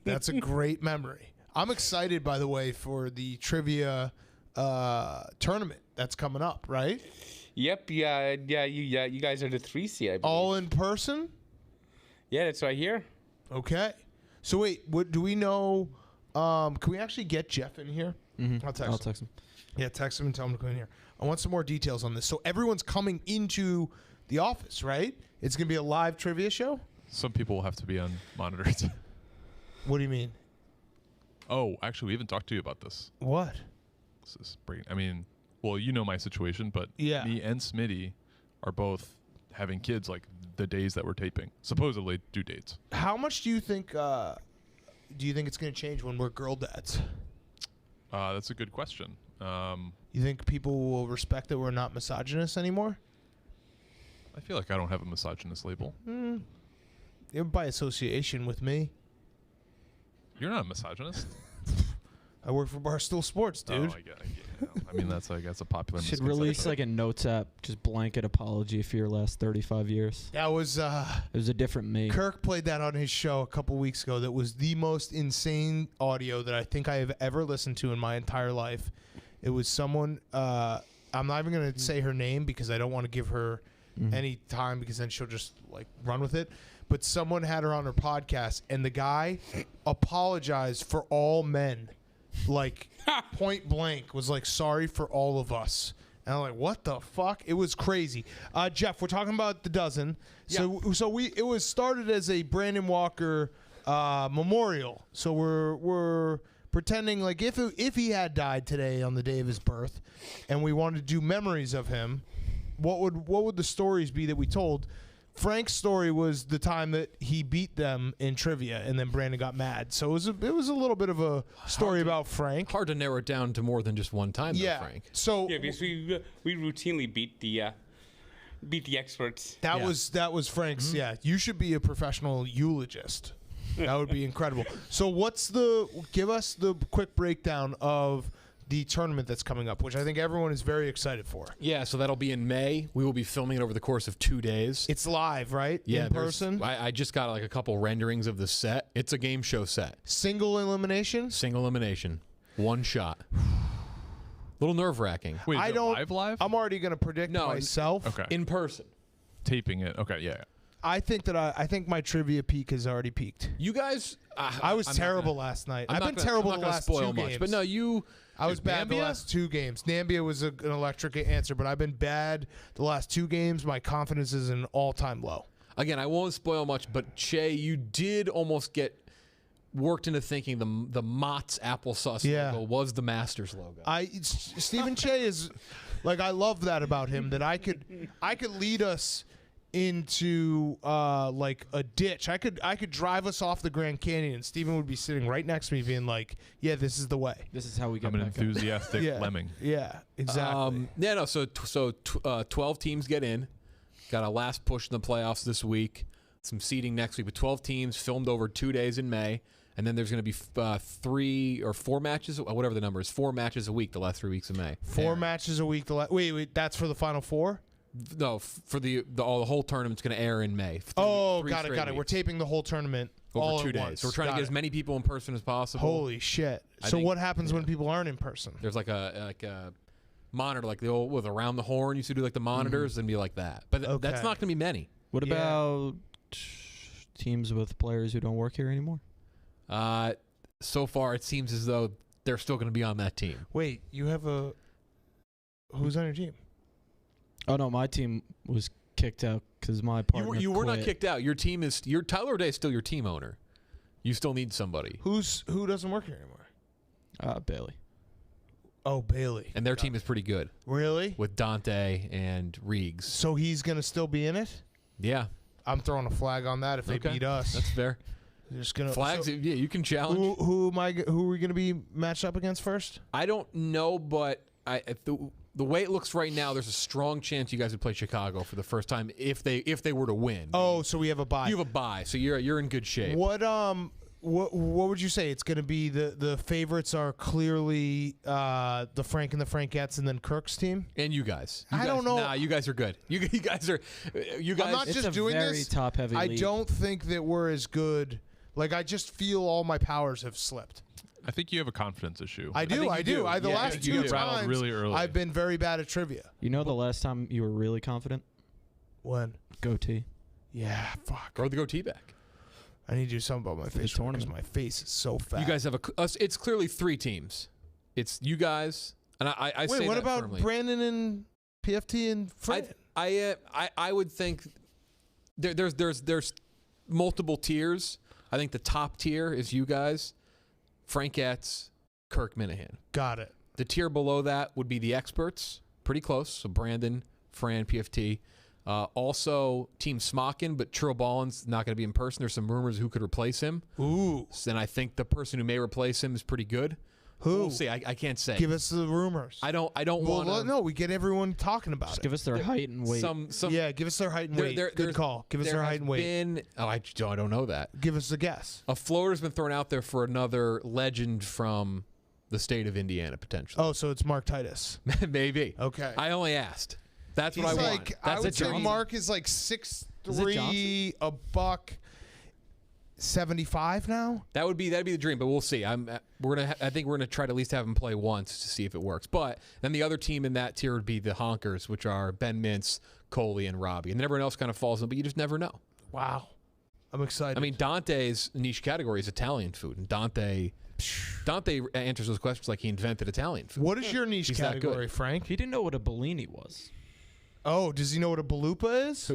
S1: That's a great memory. I'm excited, by the way, for the trivia tournament that's coming up, right?
S2: Yep. Yeah. You guys are the 3 seed, I believe.
S1: All in person?
S2: Yeah, that's right here.
S1: Okay. So wait, what do we know? Can we actually get Jeff in here?
S3: Mhm.
S1: I'll
S3: I'll
S1: him.
S3: text him.
S1: Yeah, text him and tell him to come in here. I want some more details on this. So everyone's coming into the office, right? It's going to be a live trivia show?
S4: Some people will have to be on monitors.
S1: What do you mean?
S4: Oh, actually, we haven't talked to you about this.
S1: What?
S4: This is I mean, well, you know my situation, but
S1: Yeah.
S4: me and Smitty are both having kids like the days that we're taping, supposedly due dates.
S1: How much do you think it's going to change when we're girl dads?
S4: That's a good question.
S1: You think people will respect that we're not misogynists anymore?
S4: I feel like I don't have a misogynist label.
S1: You're by association with me.
S4: You're not a misogynist.
S1: I work for Barstool Sports, dude.
S4: Oh, I get it. I mean, that's a popular
S3: Should
S4: misconception.
S3: release like a notes app, just blanket apology for your last 35 years.
S1: That was
S3: It was a different me.
S1: Kirk played that on his show a couple weeks ago. That was the most insane audio that I think I have ever listened to in my entire life. It was someone. I'm not even going to say her name because I don't want to give her any time because then she'll just like run with it. But someone had her on her podcast, and the guy apologized for all men, like point blank, was like sorry for all of us. And I'm like, what the fuck? It was crazy. Jeff, we're talking about the dozen. So it was started as a Brandon Walker memorial. So we're pretending like if he had died today on the day of his birth, and we wanted to do memories of him, what would the stories be that we told? Frank's story was the time that he beat them in trivia, and then Brandon got mad. So it was a little bit of a story about Frank.
S8: Hard to narrow it down to more than just one time,
S1: Yeah.
S8: though, Frank.
S1: So
S2: Yeah, because we routinely beat the experts.
S1: that was Frank's. Yeah, you should be a professional eulogist. That would be incredible. So give us the quick breakdown of the tournament that's coming up, which I think everyone is very excited for.
S8: Yeah, so that'll be in May. We will be filming it over the course of 2 days.
S1: It's live, right?
S8: Yeah,
S1: in person.
S8: I just got like a couple renderings of the set. It's a game show set.
S1: Single elimination.
S8: Single elimination. One shot. Little nerve-wracking.
S4: Wait,
S1: I
S4: is it
S1: don't.
S4: live?
S1: I'm already going to predict
S8: No,
S1: myself.
S4: Okay.
S8: In person.
S4: Taping it. Okay, yeah.
S1: I think that I think my trivia peak has already peaked.
S8: You guys...
S1: I was terrible last night. I've been terrible the last
S8: spoil
S1: 2
S8: much,
S1: games.
S8: but no, you...
S1: I was bad the last 2 games. Nambia was an electric answer, but I've been bad the last 2 games. My confidence is an all-time low.
S8: Again, I won't spoil much, but Che, you did almost get worked into thinking the Mott's applesauce logo was the Masters logo.
S1: Stephen Che is like, I love that about him, that I could lead us into like a ditch. I could drive us off the Grand Canyon, and Stephen would be sitting right next to me being like, yeah, this is the way.
S3: This is how we get
S4: I'm an
S3: back up.
S4: enthusiastic lemming.
S1: Yeah, exactly.
S8: So 12 teams get in. Got a last push in the playoffs this week. Some seeding next week, but 12 teams filmed over 2 days in May. And then there's going to be 3 or 4 matches, whatever the number is, 4 matches a week the last 3 weeks of May.
S1: 4 matches a week. Wait, that's for the Final Four?
S8: No, for the whole tournament's going to air in May.
S1: Got it. We're taping the whole tournament
S8: over
S1: all
S8: 2
S1: at
S8: days.
S1: once.
S8: So we're trying to get as many people in person as possible.
S1: Holy shit!
S8: I
S1: So
S8: think-
S1: what happens when people aren't in person?
S8: There's like a monitor, like the old with around the horn used to do, like the monitors, and be like that. But that's not going to be many.
S3: What about teams with players who don't work here anymore?
S8: So far, it seems as though they're still going to be on that team.
S1: Wait, you have who's on your team?
S3: Oh no, my team was kicked out because my partner.
S8: You were not
S3: quit.
S8: kicked out. Your team is Tyler Day is still your team owner. You still need somebody,
S1: Who doesn't work here anymore?
S3: Bailey.
S1: Oh, Bailey.
S8: and their team is pretty good
S1: Really?
S8: with Dante and Reegs.
S1: So he's gonna still be in it?
S8: Yeah,
S1: I'm throwing a flag on that if they
S8: Okay.
S1: beat us.
S8: that's fair.
S1: They're just gonna
S8: Flags,
S1: so
S8: yeah, you can challenge.
S1: who are we gonna be matched up against first?
S8: I don't know, but the way it looks right now, there's a strong chance you guys would play Chicago for the first time if they were to win.
S1: Oh, so we have a bye.
S8: You have a bye, so you're in good shape.
S1: What would you say? It's going to be the favorites are clearly the Frank and the Frankettes and then Kirk's team?
S8: And you guys.
S1: I don't know.
S8: Nah, you guys are good. You guys are. You guys.
S1: I'm not
S3: It's
S1: just
S3: a
S1: doing
S3: very
S1: this.
S3: top-heavy
S1: I
S3: league.
S1: don't think that we're as good. Like, I just feel all my powers have slipped.
S4: I think you have a confidence issue.
S1: I do.
S8: think you do.
S1: The
S8: Yeah, I
S1: last
S8: think
S1: 2
S8: you
S4: get rattled
S1: times,
S4: really early.
S1: I've been very bad at trivia.
S3: You know the last time you were really confident?
S1: When?
S3: Goatee.
S1: Yeah, fuck.
S8: Grow the goatee back.
S1: I need to do something about my
S3: the
S1: face because
S3: tournament.
S1: my face is so fat.
S8: You guys have it's clearly 3 teams. It's you guys, and I say
S1: Wait, what
S8: that
S1: about
S8: firmly.
S1: Brandon and PFT and Fred?
S8: I would think there's multiple tiers. I think the top tier is you guys, Frankettes, Kirk Minahan.
S1: Got it.
S8: The tier below that would be the experts, pretty close. So Brandon, Fran, PFT. Also, Team Smockin, but Churro Ballin's not going to be in person. There's some rumors who could replace him.
S1: Ooh.
S8: And I think the person who may replace him is pretty good.
S1: Who?
S8: We'll see. I can't say.
S1: Give us the rumors.
S8: I don't
S1: Well,
S8: want to.
S1: no, we get everyone talking about
S3: Just
S1: it.
S3: give us their height and weight.
S8: Some
S1: Yeah, give us their height and weight. Good
S8: there's-
S1: call. Give us
S8: there
S1: their
S8: has
S1: height and weight.
S8: been- I don't know that.
S1: Give us a guess.
S8: A floater's been thrown out there for another legend from the state of Indiana, potentially.
S1: Oh, so it's Mark Titus.
S8: Maybe.
S1: Okay.
S8: I only asked. That's
S1: He's
S8: what I
S1: like,
S8: want.
S1: I
S8: That's
S1: would
S8: it,
S1: say
S8: Johnson.
S1: Mark is like
S3: Is it
S1: 6'3", a buck 75 now.
S8: That'd be the dream, but we'll see. I think we're gonna try to at least have him play once to see if it works. But then the other team in that tier would be the Honkers, which are Ben Mintz, Coley, and Robbie, and then everyone else kind of falls in. But you just never know.
S1: Wow. I'm excited.
S8: I mean, Dante's niche category is Italian food, and Dante answers those questions like he invented Italian food.
S1: what is your niche
S8: He's that good.
S1: category, Frank?
S3: He didn't know what a Bellini was.
S1: Oh, does he know what a balupa is?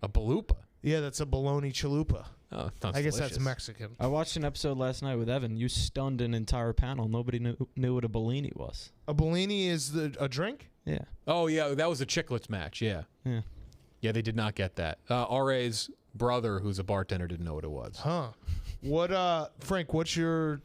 S8: A balupa.
S1: Yeah, that's a bologna chalupa.
S8: Oh, sounds
S1: I guess that's
S8: delicious.
S1: Mexican.
S3: I watched an episode last night with Evan. You stunned an entire panel. Nobody knew what a Bellini was.
S1: A Bellini is a drink?
S3: Yeah.
S8: Oh yeah, that was a Chiclets match. Yeah,
S3: Yeah.
S8: yeah, they did not get that. RA's brother, who's a bartender, didn't know what it was.
S1: Huh. What Frank, what's your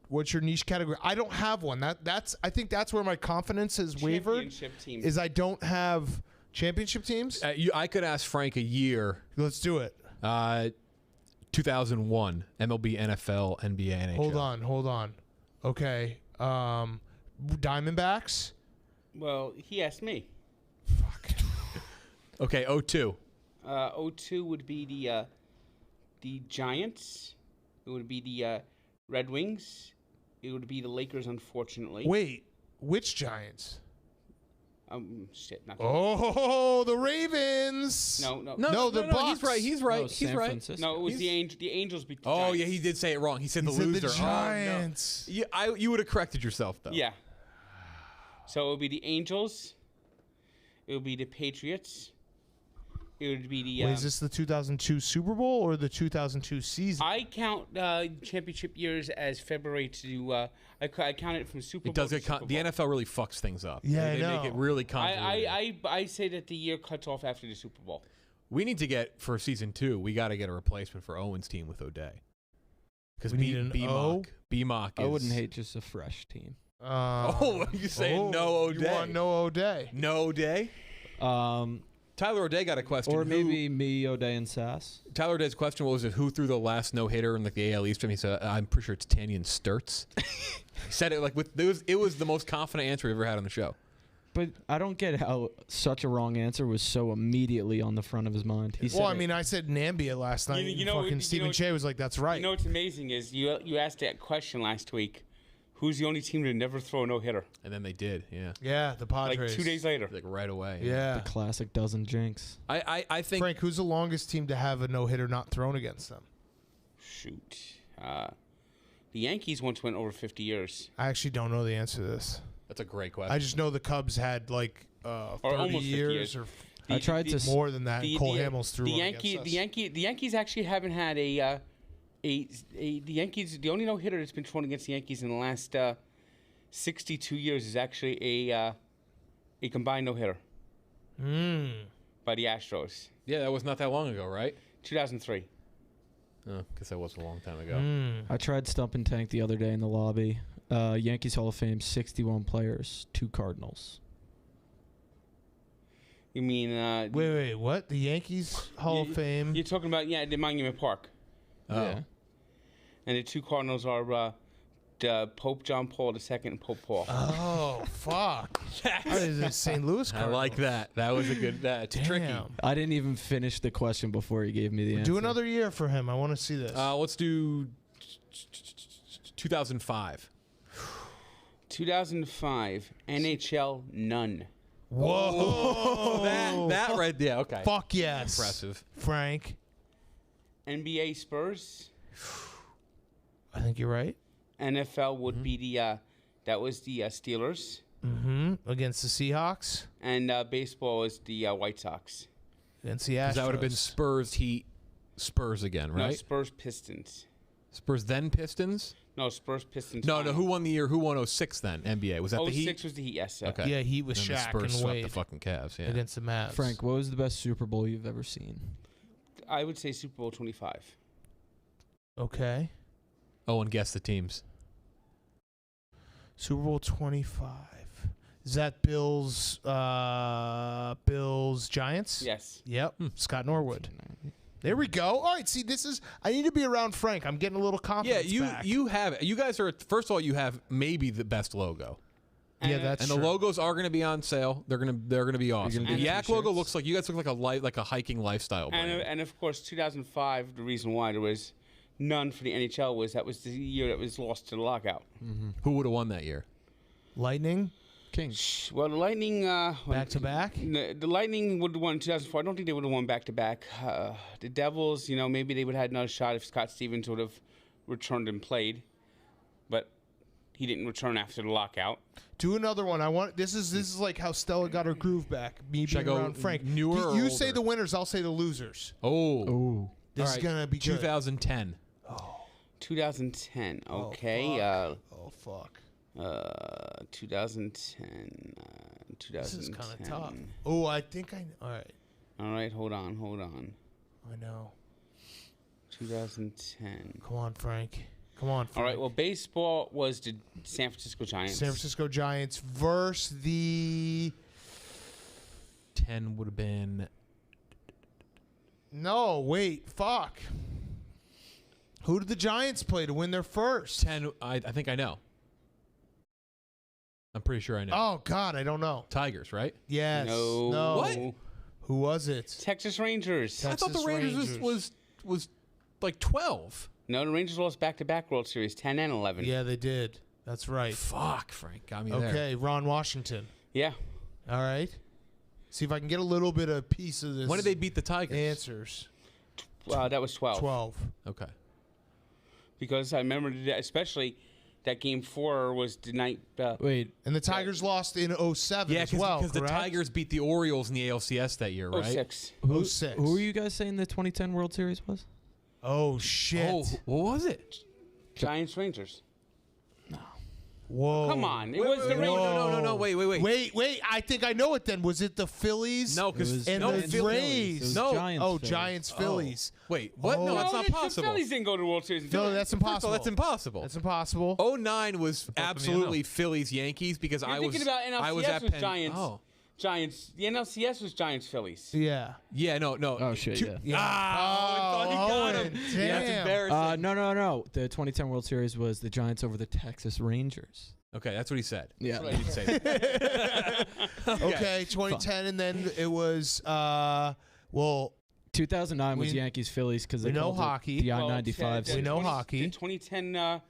S1: niche category? I don't have one. I think that's where my confidence has wavered.
S2: Championship team.
S1: Is I don't have championship teams?
S8: I could ask Frank a year.
S1: Let's do it.
S8: 2001 MLB, NFL, NBA, NHL.
S1: Hold on. Okay. Diamondbacks.
S2: Well, he asked me.
S1: Fuck.
S8: Okay, 0-2.
S2: 02 would be the Giants. It would be the Red Wings. It would be the Lakers, unfortunately.
S1: Wait, which Giants?
S2: Shit. Not
S1: Oh, the Ravens.
S2: No.
S1: No, the Bucks.
S8: He's right.
S3: No,
S8: He's
S3: San
S8: right.
S3: Francisco.
S2: No, it was the Angels. The Angels beat the
S8: Oh
S2: Giants.
S8: yeah, he did say it wrong. He said the
S1: He said
S8: loser.
S1: the
S8: Oh, no.
S1: Giants.
S8: You would have corrected yourself though.
S2: Yeah. So it would be the Angels. It would be the Patriots. It would be the.
S1: Wait, is this the 2002 Super Bowl or the 2002 season?
S2: I count championship years as February to. I count it from Super
S8: It
S2: Bowl.
S8: does
S2: to
S8: get
S2: Super
S8: the
S2: Bowl.
S8: NFL really fucks things up.
S1: Yeah, I
S8: they make it
S1: know.
S8: really convoluted.
S2: I say that the year cuts off after the Super Bowl.
S8: We need to get for season 2. We got to get a replacement for Owen's team with O'Day. Because
S1: We need an O?
S8: BMOC.
S3: I wouldn't hate just a fresh team.
S8: Oh, you saying no O'Day?
S1: You want no O'Day?
S8: No O'Day? Tyler O'Day got a question.
S3: Or maybe me, O'Day, and Sass.
S8: Tyler O'Day's question was, who threw the last no-hitter in like the AL East? And he said, I'm pretty sure it's Tanyan Sturts. He said it like it was the most confident answer we ever had on the show.
S3: But I don't get how such a wrong answer was so immediately on the front of his mind. He said
S1: Well, I mean, I said Nambia last night.
S2: You
S1: and
S2: know-
S1: fucking
S2: you
S1: Stephen
S2: know-
S1: Che was like, "That's right."
S2: You know what's amazing is you asked that question last week. Who's the only team to never throw a no hitter?
S8: And then they did, yeah.
S1: Yeah, the
S2: Like
S1: Padres.
S2: 2 days later.
S8: Like right away.
S1: Yeah.
S3: the classic doesn't jinx.
S8: I think
S1: Frank, who's the longest team to have a no hitter not thrown against them?
S2: Shoot. The Yankees once went over 50 years.
S1: I actually don't know the answer to this.
S8: that's a great question.
S1: I just know the Cubs had like 30
S2: almost 50
S1: years
S2: years.
S1: or
S3: I tried to
S1: more than that. Cole Hamels threw
S2: the
S1: one
S2: Yankee,
S1: against us.
S2: the Yankees actually haven't had the Yankees. The only no hitter that's been thrown against the Yankees in the last 62 years is actually a combined no hitter by the Astros.
S8: yeah, that was not that long ago, right?
S2: 2003.
S8: Oh, guess that was a long time ago.
S3: I tried stumping Tank the other day in the lobby. Yankees Hall of Fame, 61 players, 2 Cardinals.
S2: You mean
S1: Wait, what? The Yankees Hall of Fame?
S2: You're talking about the Monument Park,
S3: Yeah.
S2: and the 2 Cardinals are Pope John Paul II and Pope Paul.
S1: Oh, fuck. That is a St. Louis
S8: I
S1: Cardinals.
S8: like that. That was a good. It's tricky.
S1: Damn.
S3: I didn't even finish the question before he gave me the answer.
S1: Do another year for him. I want to see this.
S8: Let's do 2005.
S2: 2005 NHL none.
S1: Whoa.
S8: That right there. Okay.
S1: Fuck yes.
S8: Impressive.
S1: Frank,
S2: NBA Spurs.
S1: I think you're right.
S2: NFL would be that was the Steelers,
S1: Against the Seahawks.
S2: and baseball was the White Sox.
S1: Against the Astros.
S8: That would have been Spurs, Heat, Spurs again,
S2: No,
S8: right?
S2: Spurs Pistons.
S8: Spurs then Pistons.
S2: No, Spurs Pistons.
S8: No. Who won the year? Who won 06 then? NBA was that the Heat?
S2: 06 was the Heat. Yes.
S8: Okay.
S1: Yeah, he was
S8: And the
S1: Shaq
S8: Spurs
S1: and
S8: swept
S1: Wade
S8: the fucking Cavs. Yeah.
S1: against the Mavs.
S3: Frank, what was the best Super Bowl you've ever seen?
S2: I would say Super Bowl 25.
S1: Okay.
S8: Oh, and guess the teams.
S1: Super Bowl 25. Is that Bills Giants?
S2: Yes.
S1: Yep. Scott Norwood. There we go. All right, see, I need to be around Frank. I'm getting a little
S8: Yeah,
S1: confidence back.
S8: you have. You guys are. First of all, you have maybe the best logo.
S1: Yeah, that's
S8: And
S1: true.
S8: the logos are going to be on sale. They're going to be awesome.
S3: gonna
S8: The
S3: do
S8: Yak
S3: t-shirts?
S8: logo looks like you guys look like a hiking lifestyle brand.
S2: And of course, 2005. The reason why there was none for the NHL was that was the year that was lost to the lockout.
S8: Who would have won that year?
S1: Lightning
S3: Kings.
S2: Well, the Lightning
S1: back to back.
S2: The Lightning would have won in 2004. I don't think they would have won back to back. The Devils, maybe they would have had another shot if Scott Stevens would have returned and played, but he didn't return after the lockout.
S1: Do another one. I want. This is like how Stella got her groove back. Me
S8: Should I
S1: being
S8: go
S1: around Frank.
S8: newer or
S1: You say
S8: older?
S1: the winners. I'll say the losers.
S8: Oh,
S1: This
S8: All
S1: is
S8: right,
S1: gonna be good.
S8: 2010.
S2: 2010. Okay.
S1: Oh fuck.
S2: 2010. 2010.
S1: This is kind of tough. Oh, I think I. All right.
S2: All right. Hold on.
S1: I know.
S2: 2010.
S1: Come on, Frank. Come on. Frank.
S2: All right. Well, baseball was the San Francisco Giants.
S1: San Francisco Giants versus the.
S8: 10 would have been.
S1: No, wait. Fuck. Who did the Giants play to win their first?
S8: 10. I think I know. I'm pretty sure I know.
S1: Oh God, I don't know.
S8: Tigers, right?
S1: Yes.
S2: No.
S8: What?
S1: Who was it?
S2: Texas Rangers.
S8: I thought the Rangers was like 12.
S2: No, the Rangers lost back-to-back World Series, 10 and 11.
S1: Yeah, they did. That's right.
S8: Fuck, Frank got me there.
S1: Okay, Ron Washington.
S2: Yeah.
S1: All right. See if I can get a little bit of piece of this.
S8: When did they beat the Tigers?
S1: Answers.
S2: That was 12.
S1: 12.
S8: Okay.
S2: Because I remember, especially that Game 4 was the night.
S3: Wait,
S1: And the Tigers lost in 07
S8: Yeah,
S1: as well,
S8: because the
S1: correct?
S8: Tigers beat the Orioles in the ALCS that year, right?
S2: 06.
S3: who
S1: 06.
S3: who were you guys saying the 2010 World Series was?
S1: Oh, shit.
S8: Oh, what was it?
S2: Giants Rangers.
S1: Whoa.
S2: Come on. It was the Rangers.
S8: No. Wait.
S1: Wait. I think I know it then. Was it the Phillies?
S8: No, because
S3: It was
S1: And
S8: no,
S3: Giants,
S1: the
S8: Phillies.
S1: Rays.
S3: It was
S8: No.
S3: Giants,
S1: Oh,
S3: Phillies.
S1: Giants, Phillies.
S8: Wait, what?
S1: Oh.
S8: No, that's not
S2: The
S8: possible.
S2: Phillies didn't go to the World Series.
S1: No, that's
S8: First of all,
S1: impossible.
S8: that's impossible.
S1: That's impossible.
S8: 09 was absolutely Phillies Yankees because
S2: You're
S8: I was
S2: thinking about NLCS
S8: I was at
S2: was
S8: Penn.
S2: Giants.
S8: Oh.
S2: Giants. The NLCS was Giants Phillies.
S1: Yeah.
S8: Yeah, no.
S3: Oh shit, yeah.
S1: Yeah.
S8: I thought he got him.
S1: Owen,
S8: Yeah, that's
S1: damn.
S8: embarrassing.
S3: No. The 2010 World Series was the Giants over the Texas Rangers.
S8: Okay, that's what he said.
S3: Yeah.
S8: He didn't say that.
S1: Okay, 2010, and then it was, well,
S3: 2009 was
S1: We-
S3: Yankees Phillies because
S1: we
S3: they
S1: know
S3: called it
S1: hockey.
S3: the
S2: Well,
S3: I-95.
S2: the
S1: We know
S2: 20
S1: hockey.
S2: The 2010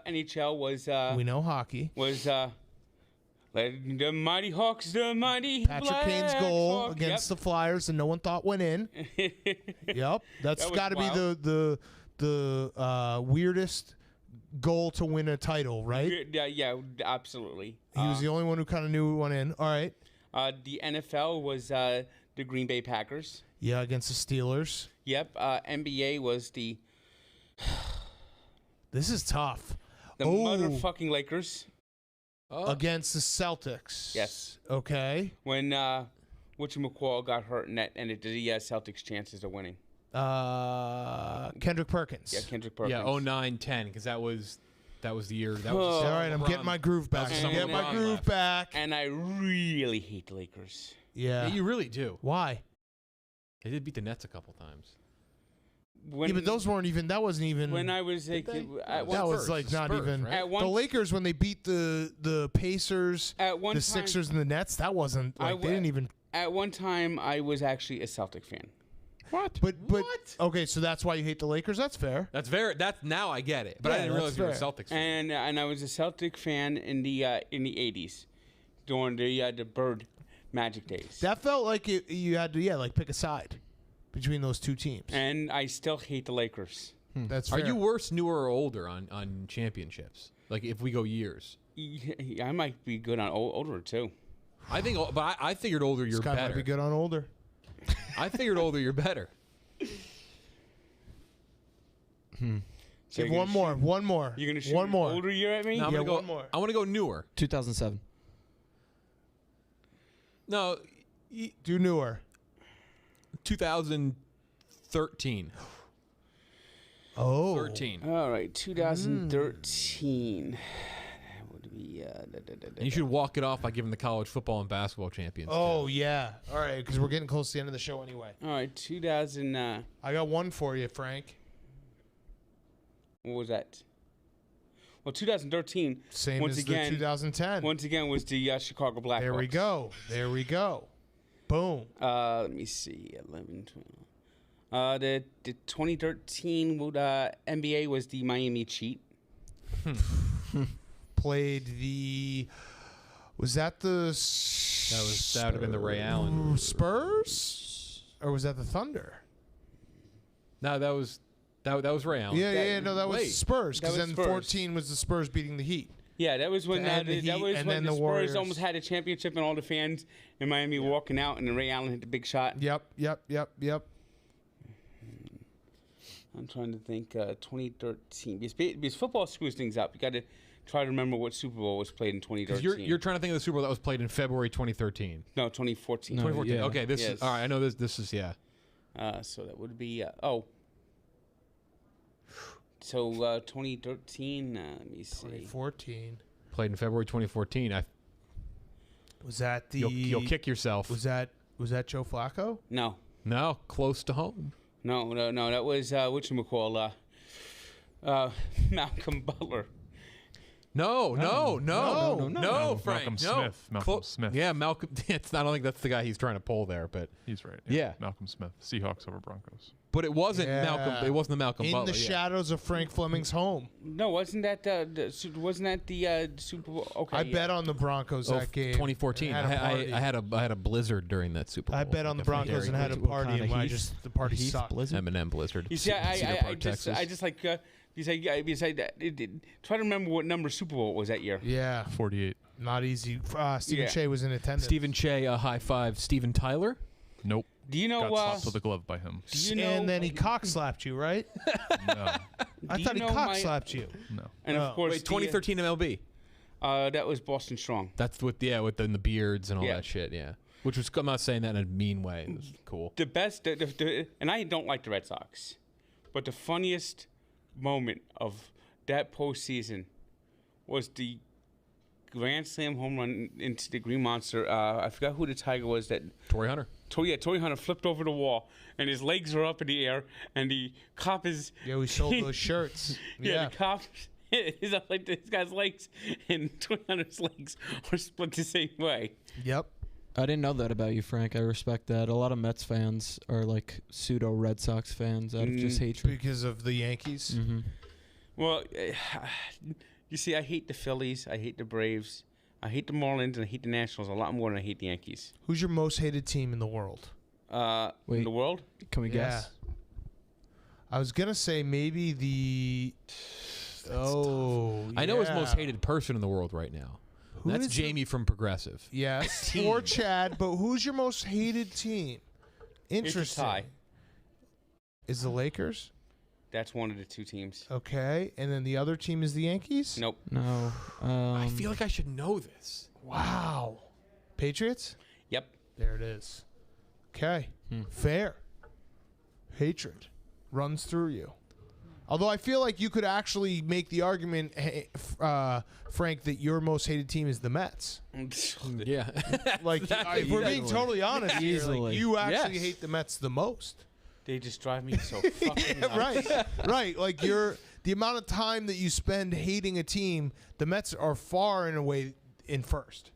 S2: NHL was
S1: we know hockey.
S2: the Mighty Hawks, the mighty
S1: Patrick Kane's goal
S2: Blackhawks.
S1: against the Flyers, and no one thought went in. Yep, that's
S2: That was
S1: got to be
S2: wild.
S1: the weirdest goal to win a title, right?
S2: Yeah, absolutely.
S1: He was the only one who kind of knew it went in. All right,
S2: The NFL was the Green Bay Packers.
S1: yeah, against the Steelers.
S2: Yep. NBA was the
S1: This is tough.
S2: motherfucking Lakers.
S1: Against the Celtics.
S2: Yes.
S1: Okay.
S2: When whatchamacall got hurt and that ended the Celtics' chances of winning.
S1: Kendrick Perkins.
S2: Yeah, Kendrick Perkins.
S8: Yeah, 09-10 because that was the year. That
S2: Oh.
S8: was
S1: All right, I'm getting my groove back.
S8: was
S1: I'm getting my
S8: LeBron
S1: groove
S8: left.
S1: back.
S2: And I really hate the Lakers.
S1: Yeah.
S8: Yeah, you really do.
S1: Why?
S8: They did beat the Nets a couple times.
S1: Yeah, but those weren't even. That wasn't even.
S2: When I was a kid, at
S1: that
S2: one,
S1: was like not
S8: Spurs,
S1: even.
S8: right?
S2: At one-
S1: The Lakers when they beat the Pacers,
S2: at one
S1: the
S2: time,
S1: Sixers, and the Nets. That wasn't
S2: I
S1: like they
S2: wa-
S1: didn't even.
S2: At one time, I was actually a Celtic fan.
S8: What?
S1: But okay, so that's why you hate the Lakers. That's fair.
S8: That's now I get it. But
S1: Yeah,
S8: I didn't realize
S1: that's
S8: you were a
S1: fair.
S8: Celtics fan.
S2: And I was a Celtic fan in the 80s, during the Bird Magic days.
S1: That felt like you had to like pick a side between those two teams.
S2: And I still hate the Lakers.
S1: That's
S8: Are
S1: fair.
S8: you worse, newer, or older on championships? Like if we go years,
S2: I might be good on older too.
S8: I think. But I figured older you're
S1: This guy might
S8: better.
S1: be good on older.
S8: I figured older you're better.
S2: So
S1: Give
S2: you're
S1: one
S2: gonna
S1: more.
S2: shoot-
S1: One more.
S2: You're gonna shoot
S1: one
S2: an
S1: more.
S2: older year at me?
S8: No, I'm
S1: Yeah,
S8: gonna go.
S1: one more.
S8: I want to go newer.
S3: 2007.
S8: No,
S1: Do newer.
S8: 2013.
S1: Oh.
S8: 13.
S2: All right, 2013. That would be.
S8: And you should walk it off by giving the college football and basketball champions.
S1: Oh yeah. All right, because we're getting close to the end of the show anyway.
S2: All right, 2000.
S1: I got one for you, Frank.
S2: What was that? Well, 2013.
S1: Same
S2: once
S1: as
S2: again,
S1: the 2010.
S2: Once again, was the Chicago Blackhawks.
S1: There we go. There we go. Boom.
S2: Let me see. 11, 12. The 2013 NBA was the Miami Heat.
S1: Played the. Was that the?
S8: That would have been the Ray Allen
S1: Spurs, or was that the Thunder?
S8: No, that was Ray Allen.
S1: Yeah, no, that was
S8: Wait.
S1: Spurs.
S2: That
S1: Because
S2: was
S1: then
S2: Spurs.
S1: 14 was the Spurs beating the Heat.
S2: Yeah, that was when
S1: To end the
S2: that
S1: Heat
S2: was
S1: and
S2: when
S1: then
S2: the
S1: the
S2: Spurs
S1: Warriors.
S2: almost had a championship and all the fans in Miami walking out and then Ray Allen hit the big shot.
S1: Yep.
S2: I'm trying to think. 2013 because football screws things up. You got to try to remember what Super Bowl was played in 2013.
S8: You're trying to think of the Super Bowl that was played in February 2013.
S2: No, 2014.
S3: No.
S8: 2014.
S3: yeah.
S8: Okay, this
S2: Yes.
S8: is all right. I know this is yeah.
S2: So that would be So 2013. Let me see.
S1: 2014.
S8: Played in February 2014.
S1: Was that the?
S8: You'll kick yourself.
S1: Was that Joe Flacco?
S2: No,
S8: No, close to home.
S2: no. That was whatchamacall, Malcolm Butler.
S8: No, Frank.
S4: Malcolm
S8: no.
S4: Smith. Malcolm Smith.
S8: Yeah, Malcolm. It's not. I don't think that's the guy he's trying to pull there, but
S4: He's right.
S8: Yeah.
S4: Malcolm Smith. Seahawks over Broncos.
S8: but it wasn't
S1: Yeah.
S8: Malcolm. It wasn't the Malcolm
S1: In
S8: Butler.
S1: the
S8: yeah.
S1: shadows of Frank Fleming's home.
S2: No, wasn't that the Super Bowl? Okay,
S1: I bet on the Broncos
S8: Oh,
S1: that game.
S8: 2014.
S1: and had a party.
S8: I had a blizzard during that Super Bowl.
S1: I bet on the
S8: Like a
S1: Broncos
S8: very
S1: and had a
S3: What
S1: party,
S3: kind
S1: and
S3: of
S1: I
S3: Heath?
S1: just the party
S3: Heath
S1: sucked.
S3: Blizzard?
S8: M&M blizzard.
S2: You see,
S8: Cedar Park,
S2: just
S8: Texas.
S2: like try to remember what number Super Bowl it was that year.
S1: Yeah,
S4: 48.
S1: not easy. Stephen
S2: Yeah.
S1: Shea was in attendance.
S8: Stephen Shea, high five. Steven Tyler.
S4: Nope.
S2: Do you know?
S4: Got slapped with a glove by him.
S2: Do you know?
S1: And then he cock slapped you, right?
S4: No.
S1: I
S2: Do
S1: thought he
S2: you know
S1: cock
S2: my-
S1: slapped you.
S4: No.
S2: And
S1: No.
S2: of course,
S8: Wait, 2013 MLB.
S2: that was Boston Strong.
S8: That's with the beards and all
S2: Yeah.
S8: that shit. Yeah. Which was, I'm not saying that in a mean way. It was cool.
S2: The best, and I don't like the Red Sox, but the funniest moment of that postseason was the Grand Slam home run into the Green Monster. I forgot who the Tiger was that.
S8: Torrey Hunter.
S2: Torrey Hunter flipped over the wall, and his legs are up in the air, and the cop is.
S1: Yeah, we sold those shirts.
S2: Yeah, the cop is up like this guy's legs, and Torrey Hunter's legs are split the same way.
S1: Yep.
S3: I didn't know that about you, Frank. I respect that. A lot of Mets fans are like pseudo Red Sox fans out of just hatred.
S1: Because of the Yankees.
S3: Mm-hmm.
S2: Well, you see, I hate the Phillies, I hate the Braves, I hate the Marlins, and I hate the Nationals a lot more than I hate the Yankees.
S1: Who's your most hated team in the world?
S2: In
S3: Wait.
S2: the world?
S3: Can we guess?
S1: I was gonna say maybe the.
S8: I know his most hated person in the world right now.
S1: Who
S8: That's
S1: is the-
S8: Jamie from Progressive.
S1: Yes, or Chad. But who's your most hated team? Interesting.
S2: It's a tie.
S1: Is the Lakers?
S2: That's one of the two teams.
S1: Okay, and then the other team is the Yankees.
S2: Nope.
S3: No.
S8: I feel like I should know this.
S1: Wow. Patriots.
S2: Yep.
S1: There it is. Okay. Fair. Hatred runs through you. Although I feel like you could actually make the argument, Frank, that your most hated team is the Mets.
S8: Yeah.
S1: Like, if we're being totally honest here, like,
S3: Easily.
S1: you actually
S8: Yes.
S1: hate the Mets the most.
S2: They just drive me so fucking nuts.
S1: Right. Right. Like, the amount of time that you spend hating a team, the Mets are far and away in first.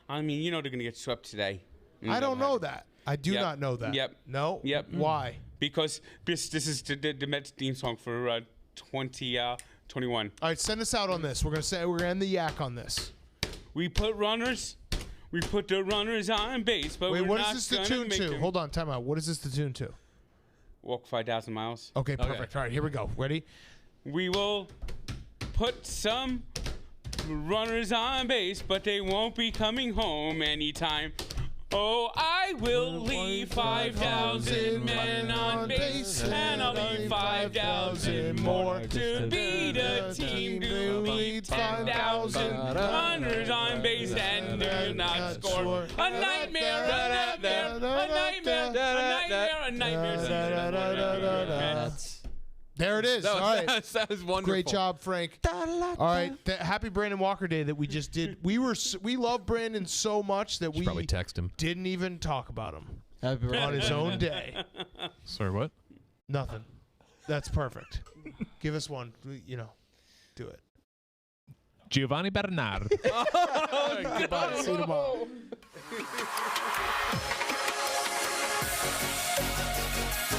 S2: I mean, you know they're going to get swept today.
S1: I don't know that. I do
S2: Yep.
S1: not know that.
S2: Yep.
S1: No?
S2: Yep.
S1: Why?
S2: Because this is the Mets theme song for 2021.
S1: All right, send us out on this. We're gonna end the yak on this.
S2: We put the runners on base, but
S1: Wait,
S2: we're
S1: what
S2: not
S1: is this the
S2: gonna
S1: tune
S2: make
S1: to?
S2: them
S1: Hold on, time out. What is this the tune to?
S2: Walk 5,000 miles.
S1: Okay, perfect. All right, here we go. Ready?
S2: We will put some runners on base, but they won't be coming home anytime. Oh, I will leave 5,000 men on base, and I'll leave 5,000 more to be the team to lead 10,000 runners on base and do not score. A nightmare, a nightmare, a nightmare, a nightmare, a nightmare.
S1: There it is. All right.
S8: That was wonderful.
S1: Great job, Frank. All right. Happy Brandon Walker Day that we just did. We love Brandon so much that we
S8: Probably text him.
S1: didn't even talk about him
S3: Happy
S1: on his
S3: birthday.
S1: own day.
S4: Sorry, what?
S1: Nothing. That's perfect. Give us one. Do it.
S4: Giovanni Bernard.
S1: Goodbye. See you tomorrow.